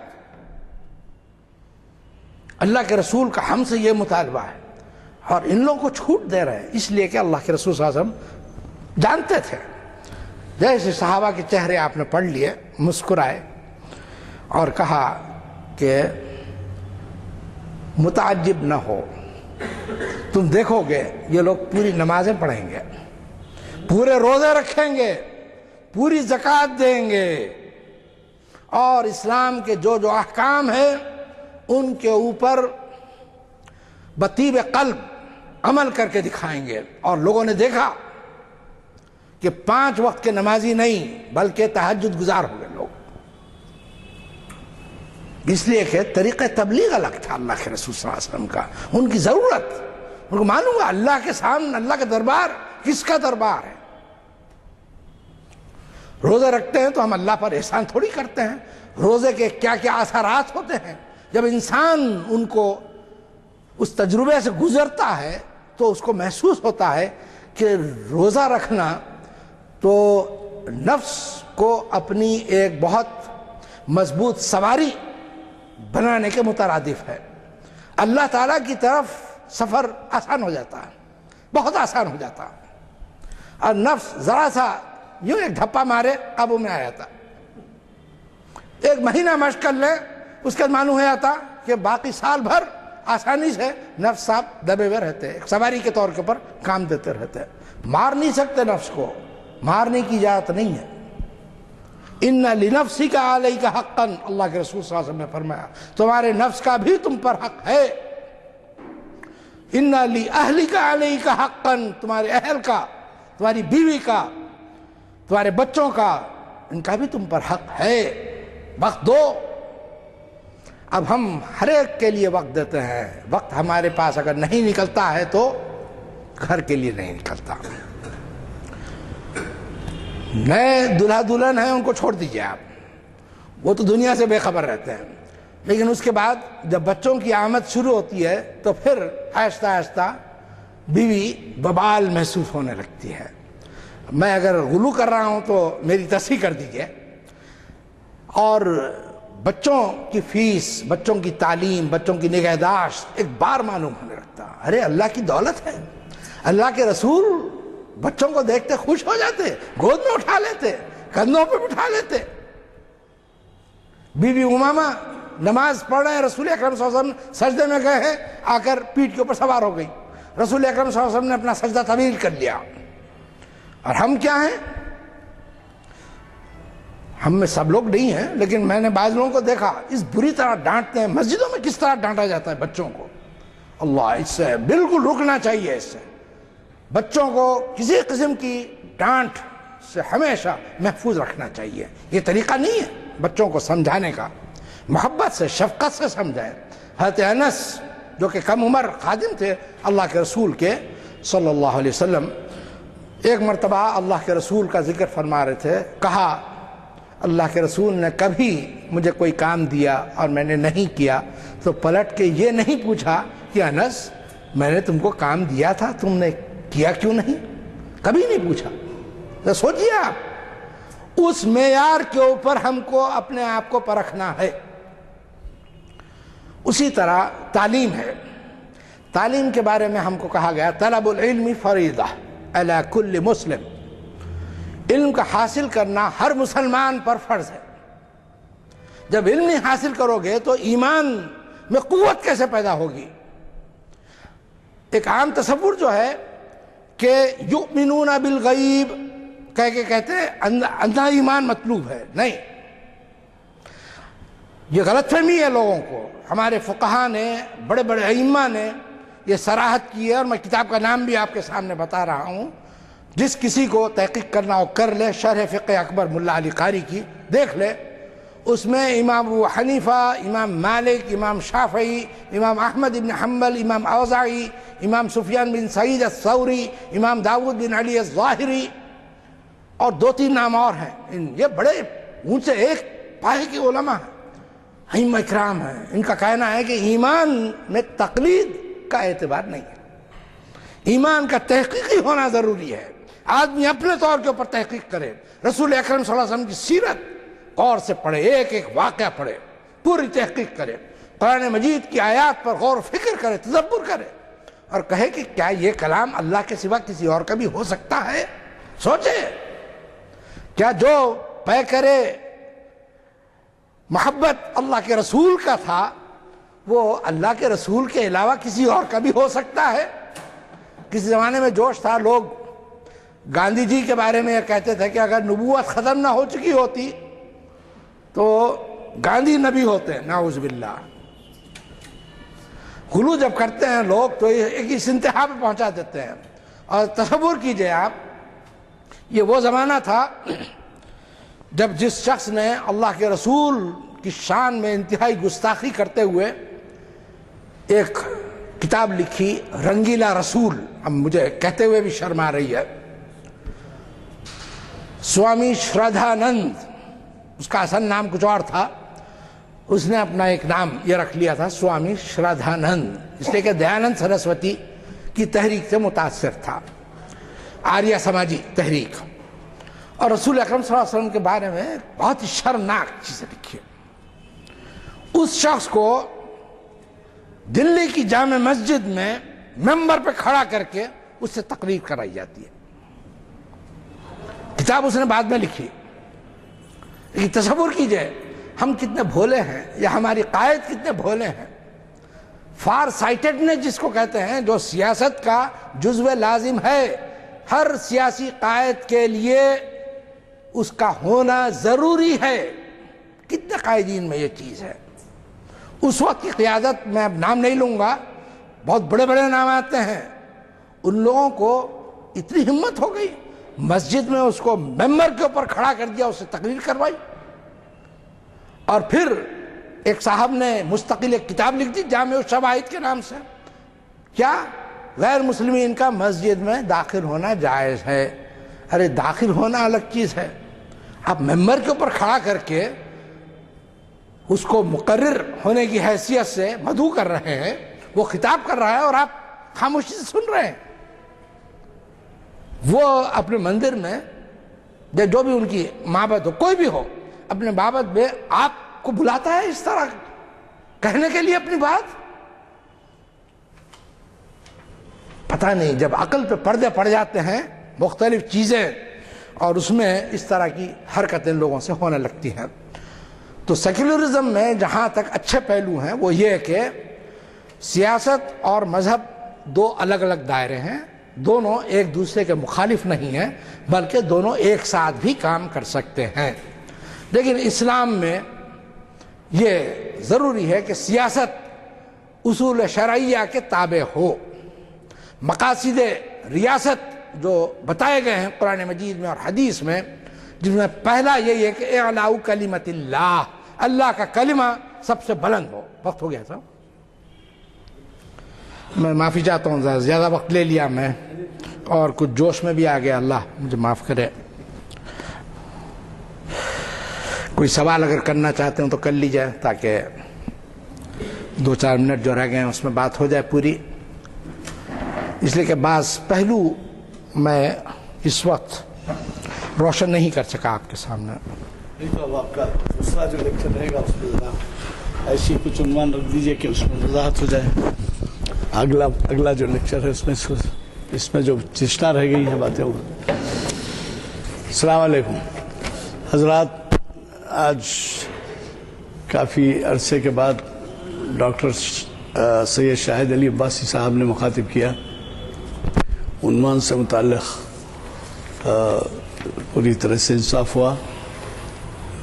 اللہ کے رسول کا ہم سے یہ مطالبہ ہے۔ اور ان لوگوں کو چھوٹ دے رہے ہیں اس لیے کہ اللہ کے رسول صلی اللہ علیہ وسلم جانتے تھے. جیسے صحابہ کے چہرے آپ نے پڑھ لیے, مسکرائے اور کہا کہ متعجب نہ ہو, تم دیکھو گے یہ لوگ پوری نمازیں پڑھیں گے, پورے روزے رکھیں گے, پوری زکوٰۃ دیں گے, اور اسلام کے جو جو احکام ہیں ان کے اوپر بطیب قلب عمل کر کے دکھائیں گے. اور لوگوں نے دیکھا کہ 5 وقت کے نمازی نہیں بلکہ تہجد گزار ہو گئے لوگ, اس لیے کہ طریقہ تبلیغ الگ تھا اللہ کے رسول صلی اللہ علیہ وسلم کا. ان کی ضرورت, ان کو معلوم ہے اللہ کے سامنے اللہ کا دربار کس کا دربار ہے. روزے رکھتے ہیں تو ہم اللہ پر احسان تھوڑی کرتے ہیں. روزے کے کیا کیا اثرات ہوتے ہیں, جب انسان ان کو اس تجربے سے گزرتا ہے تو اس کو محسوس ہوتا ہے کہ روزہ رکھنا تو نفس کو اپنی ایک بہت مضبوط سواری بنانے کے مترادف ہے. اللہ تعالیٰ کی طرف سفر آسان ہو جاتا ہے, بہت آسان ہو جاتا ہے, اور نفس ذرا سا یوں ایک دھپا مارے قابو میں آ جاتا. 1 مہینہ مشق کر لے اس کے معلوم ہو جاتا کہ باقی سال بھر آسانی سے نفس صاحب دبے ہوئے رہتے, ایک سواری کے طور کے اوپر کام دیتے رہتے. مار نہیں سکتے نفس کو, مارنے کی اجازت نہیں ہے. ان لنفسک علیک حقا, اللہ کے رسول صلی اللہ علیہ وسلم نے فرمایا تمہارے نفس کا بھی تم پر حق ہے. ان لاہلک علیک حقا, تمہارے اہل کا, تمہاری بیوی کا, تمہارے بچوں کا, ان کا بھی تم پر حق ہے, وقت دو. اب ہم ہر ایک کے لیے وقت دیتے ہیں, وقت ہمارے پاس اگر نہیں نکلتا ہے تو گھر کے لیے نہیں نکلتا. نئے دلہا دلہن ہیں ان کو چھوڑ دیجئے آپ, وہ تو دنیا سے بے خبر رہتے ہیں, لیکن اس کے بعد جب بچوں کی آمد شروع ہوتی ہے تو پھر آہستہ آہستہ بیوی ببال محسوس ہونے لگتی ہے. میں اگر غلو کر رہا ہوں تو میری تصحیح کر دیجئے. اور بچوں کی فیس, بچوں کی تعلیم, بچوں کی نگہداشت ایک بار معلوم ہونے لگتا. ارے اللہ کی دولت ہے, اللہ کے رسول بچوں کو دیکھتے خوش ہو جاتے, گود میں اٹھا لیتے, کندھوں پہ اٹھا لیتے. بی بی امامہ نماز پڑھ رہے ہیں, رسول اکرم صلی اللہ علیہ وسلم سجدے میں گئے ہیں, آ کر پیٹھ کے اوپر سوار ہو گئی. رسول اکرم صلی اللہ علیہ وسلم نے اپنا سجدہ طویل کر لیا. اور ہم کیا ہیں, ہم میں سب لوگ نہیں ہیں لیکن میں نے بعض لوگوں کو دیکھا اس بری طرح ڈانٹتے ہیں. مسجدوں میں کس طرح ڈانٹا جاتا ہے بچوں کو, اللہ, اس سے بالکل رکنا چاہیے. اس سے بچوں کو کسی قسم کی ڈانٹ سے ہمیشہ محفوظ رکھنا چاہیے. یہ طریقہ نہیں ہے بچوں کو سمجھانے کا, محبت سے شفقت سے سمجھائیں. حضرت انس جو کہ کم عمر خادم تھے اللہ کے رسول کے صلی اللہ علیہ وسلم, ایک مرتبہ اللہ کے رسول کا ذکر فرما رہے تھے. کہا اللہ کے رسول نے کبھی مجھے کوئی کام دیا اور میں نے نہیں کیا تو پلٹ کے یہ نہیں پوچھا کہ انس میں نے تم کو کام دیا تھا, تم نے کیا کیوں نہیں, کبھی نہیں پوچھا. تو سوچیے آپ, اس معیار کے اوپر ہم کو اپنے آپ کو پرکھنا ہے. اسی طرح تعلیم ہے. تعلیم کے بارے میں ہم کو کہا گیا طلب العلم فریضہ علی کل مسلم, علم کا حاصل کرنا ہر مسلمان پر فرض ہے. جب علم نہیں حاصل کرو گے تو ایمان میں قوت کیسے پیدا ہوگی. ایک عام تصور جو ہے کہ یؤمنون بالغیب کہہ کے کہتے ہیں اندھا ایمان مطلوب ہے, نہیں, یہ غلط فہمی ہے لوگوں کو. ہمارے فقہا نے, بڑے بڑے ائمہ نے یہ صراحت کی ہے, اور میں کتاب کا نام بھی آپ کے سامنے بتا رہا ہوں. جس کسی کو تحقیق کرنا ہو کر لے, شرح فقہ اکبر ملا علی قاری کی دیکھ لے. اس میں امام ابو حنیفہ, امام مالک, امام شافعی, امام احمد بن حنبل, امام اوزاعی, امام سفیان بن سعید الثوری, امام داود بن علی الظاہری اور 2-3 نام اور ہیں. یہ بڑے اونچے ایک پائے کے علماء ہیں, ائمہ اکرام ہیں. ان کا کہنا ہے کہ ایمان میں تقلید کا اعتبار نہیں ہے, ایمان کا تحقیقی ہونا ضروری ہے. آدمی اپنے طور کے اوپر تحقیق کرے, رسول اکرم صلی اللہ علیہ وسلم کی سیرت غور سے پڑھے, ایک ایک واقعہ پڑھے, پوری تحقیق کرے, قرآن مجید کی آیات پر غور و فکر کرے, تدبر کرے, اور کہے کہ کیا یہ کلام اللہ کے سوا کسی اور کا بھی ہو سکتا ہے؟ سوچے، کیا جو پے کرے محبت اللہ کے رسول کا تھا وہ اللہ کے رسول کے علاوہ کسی اور کا بھی ہو سکتا ہے؟ کسی زمانے میں جوش تھا، لوگ گاندھی جی کے بارے میں یہ کہتے تھے کہ اگر نبوت ختم نہ ہو چکی ہوتی تو گاندھی نبی ہوتے، نعوذ باللہ۔ غلو جب کرتے ہیں لوگ تو ایک اس انتہا پہ پہنچا دیتے ہیں۔ اور تصور کیجئے آپ، یہ وہ زمانہ تھا جب جس شخص نے اللہ کے رسول کی شان میں انتہائی گستاخی کرتے ہوئے ایک کتاب لکھی، رنگیلا رسول، اب مجھے کہتے ہوئے بھی شرم آ رہی ہے، سوامی شردھانند، اس کا اصل نام کچھ اور تھا، اس نے اپنا ایک نام یہ رکھ لیا تھا سوامی شردھانند، اس لیے کہ دیانند سرسوتی کی تحریک سے متاثر تھا، آریہ سماجی تحریک۔ اور رسول اکرم صلی اللہ علیہ وسلم کے بارے میں بہت ہی شرمناک چیزیں لکھی۔ اس شخص کو دلی کی جامع مسجد میں ممبر پہ کھڑا کر کے اس سے تقریر کرائی جاتی ہے۔ کتاب اس نے بعد میں لکھی۔ لیکن تصور کیجئے ہم کتنے بھولے ہیں، یا ہماری قائد کتنے بھولے ہیں۔ فار سائٹڈنس جس کو کہتے ہیں، جو سیاست کا جزو لازم ہے، ہر سیاسی قائد کے لیے اس کا ہونا ضروری ہے۔ کتنے قائدین میں یہ چیز ہے۔ اس وقت کی قیادت، میں اب نام نہیں لوں گا، بہت بڑے بڑے نام آتے ہیں، ان لوگوں کو اتنی ہمت ہو گئی، مسجد میں اس کو ممبر کے اوپر کھڑا کر دیا، اس سے تقریر کروائی۔ اور پھر ایک صاحب نے مستقل ایک کتاب لکھ دی جامع الشواہد کے نام سے، کیا غیر مسلمین کا مسجد میں داخل ہونا جائز ہے۔ ارے داخل ہونا الگ چیز ہے، آپ ممبر کے اوپر کھڑا کر کے اس کو مقرر ہونے کی حیثیت سے مدعو کر رہے ہیں، وہ خطاب کر رہا ہے اور آپ خاموشی سے سن رہے ہیں۔ وہ اپنے مندر میں جو بھی ان کی معبد ہو، کوئی بھی ہو، اپنے معبد میں آپ کو بلاتا ہے اس طرح کہنے کے لیے اپنی بات۔ پتہ نہیں، جب عقل پہ پردے پڑ جاتے ہیں مختلف چیزیں اور اس میں اس طرح کی حرکتیں لوگوں سے ہونے لگتی ہیں۔ تو سیکولرزم میں جہاں تک اچھے پہلو ہیں وہ یہ کہ سیاست اور مذہب دو الگ الگ دائرے ہیں، دونوں ایک دوسرے کے مخالف نہیں ہیں، بلکہ دونوں ایک ساتھ بھی کام کر سکتے ہیں۔ لیکن اسلام میں یہ ضروری ہے کہ سیاست اصول شرعیہ کے تابع ہو۔ مقاصد ریاست جو بتائے گئے ہیں قرآن مجید میں اور حدیث میں، جس میں پہلا یہی ہے کہ اعلاء کلمت اللہ، اللہ کا کلمہ سب سے بلند ہو۔ وقت ہو گیا صاحب، میں معافی چاہتا ہوں، زیادہ وقت لے لیا میں اور کچھ جوش میں بھی آ گیا، اللہ مجھے معاف کرے۔ کوئی سوال اگر کرنا چاہتے ہوں تو کر لیجئے، تاکہ 2-4 منٹ جو رہ گئے ہیں اس میں بات ہو جائے پوری، اس لیے کہ بعض پہلو میں اس وقت روشن نہیں کر سکا آپ کے سامنے۔ تو آپ کا دوسرا جو لیکچر رہے گا اس میں ایسی کچھ عنوان رکھ دیجئے کہ اس میں وضاحت ہو جائے۔ اگلا جو لیکچر ہے اس میں جو چشنا رہ گئی ہیں باتیں وہ۔ السلام علیکم حضرات، آج کافی عرصے کے بعد ڈاکٹر سید شاہد علی عباسی صاحب نے مخاطب کیا۔ عنوان سے متعلق پوری طرح سے انصاف ہوا۔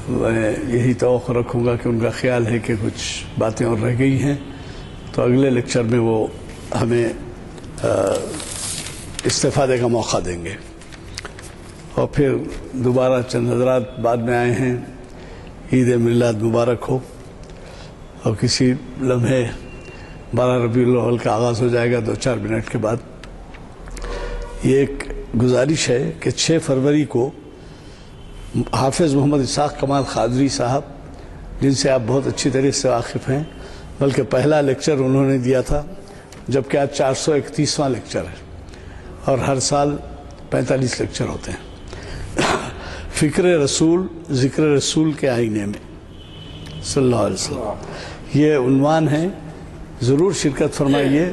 میں یہی توقع رکھوں گا کہ ان کا خیال ہے کہ کچھ باتیں اور رہ گئی ہیں، تو اگلے لیکچر میں وہ ہمیں استفادے کا موقع دیں گے۔ اور پھر دوبارہ چند حضرات بعد میں آئے ہیں، عید میلاد مبارک ہو، اور کسی لمحے 12 ربیع الاول کا آغاز ہو جائے گا 2-4 منٹ کے بعد۔ یہ ایک گزارش ہے کہ 6 فروری کو حافظ محمد اسحاق کمال قادری صاحب، جن سے آپ بہت اچھی طرح سے واقف ہیں، بلکہ پہلا لیکچر انہوں نے دیا تھا، جبکہ آج 431واں لیکچر ہے اور ہر سال 45 لیکچر ہوتے ہیں۔ فکر رسول ذکر رسول کے آئینے میں صلی اللہ علیہ وسلم، یہ عنوان ہے، ضرور شرکت فرمائیے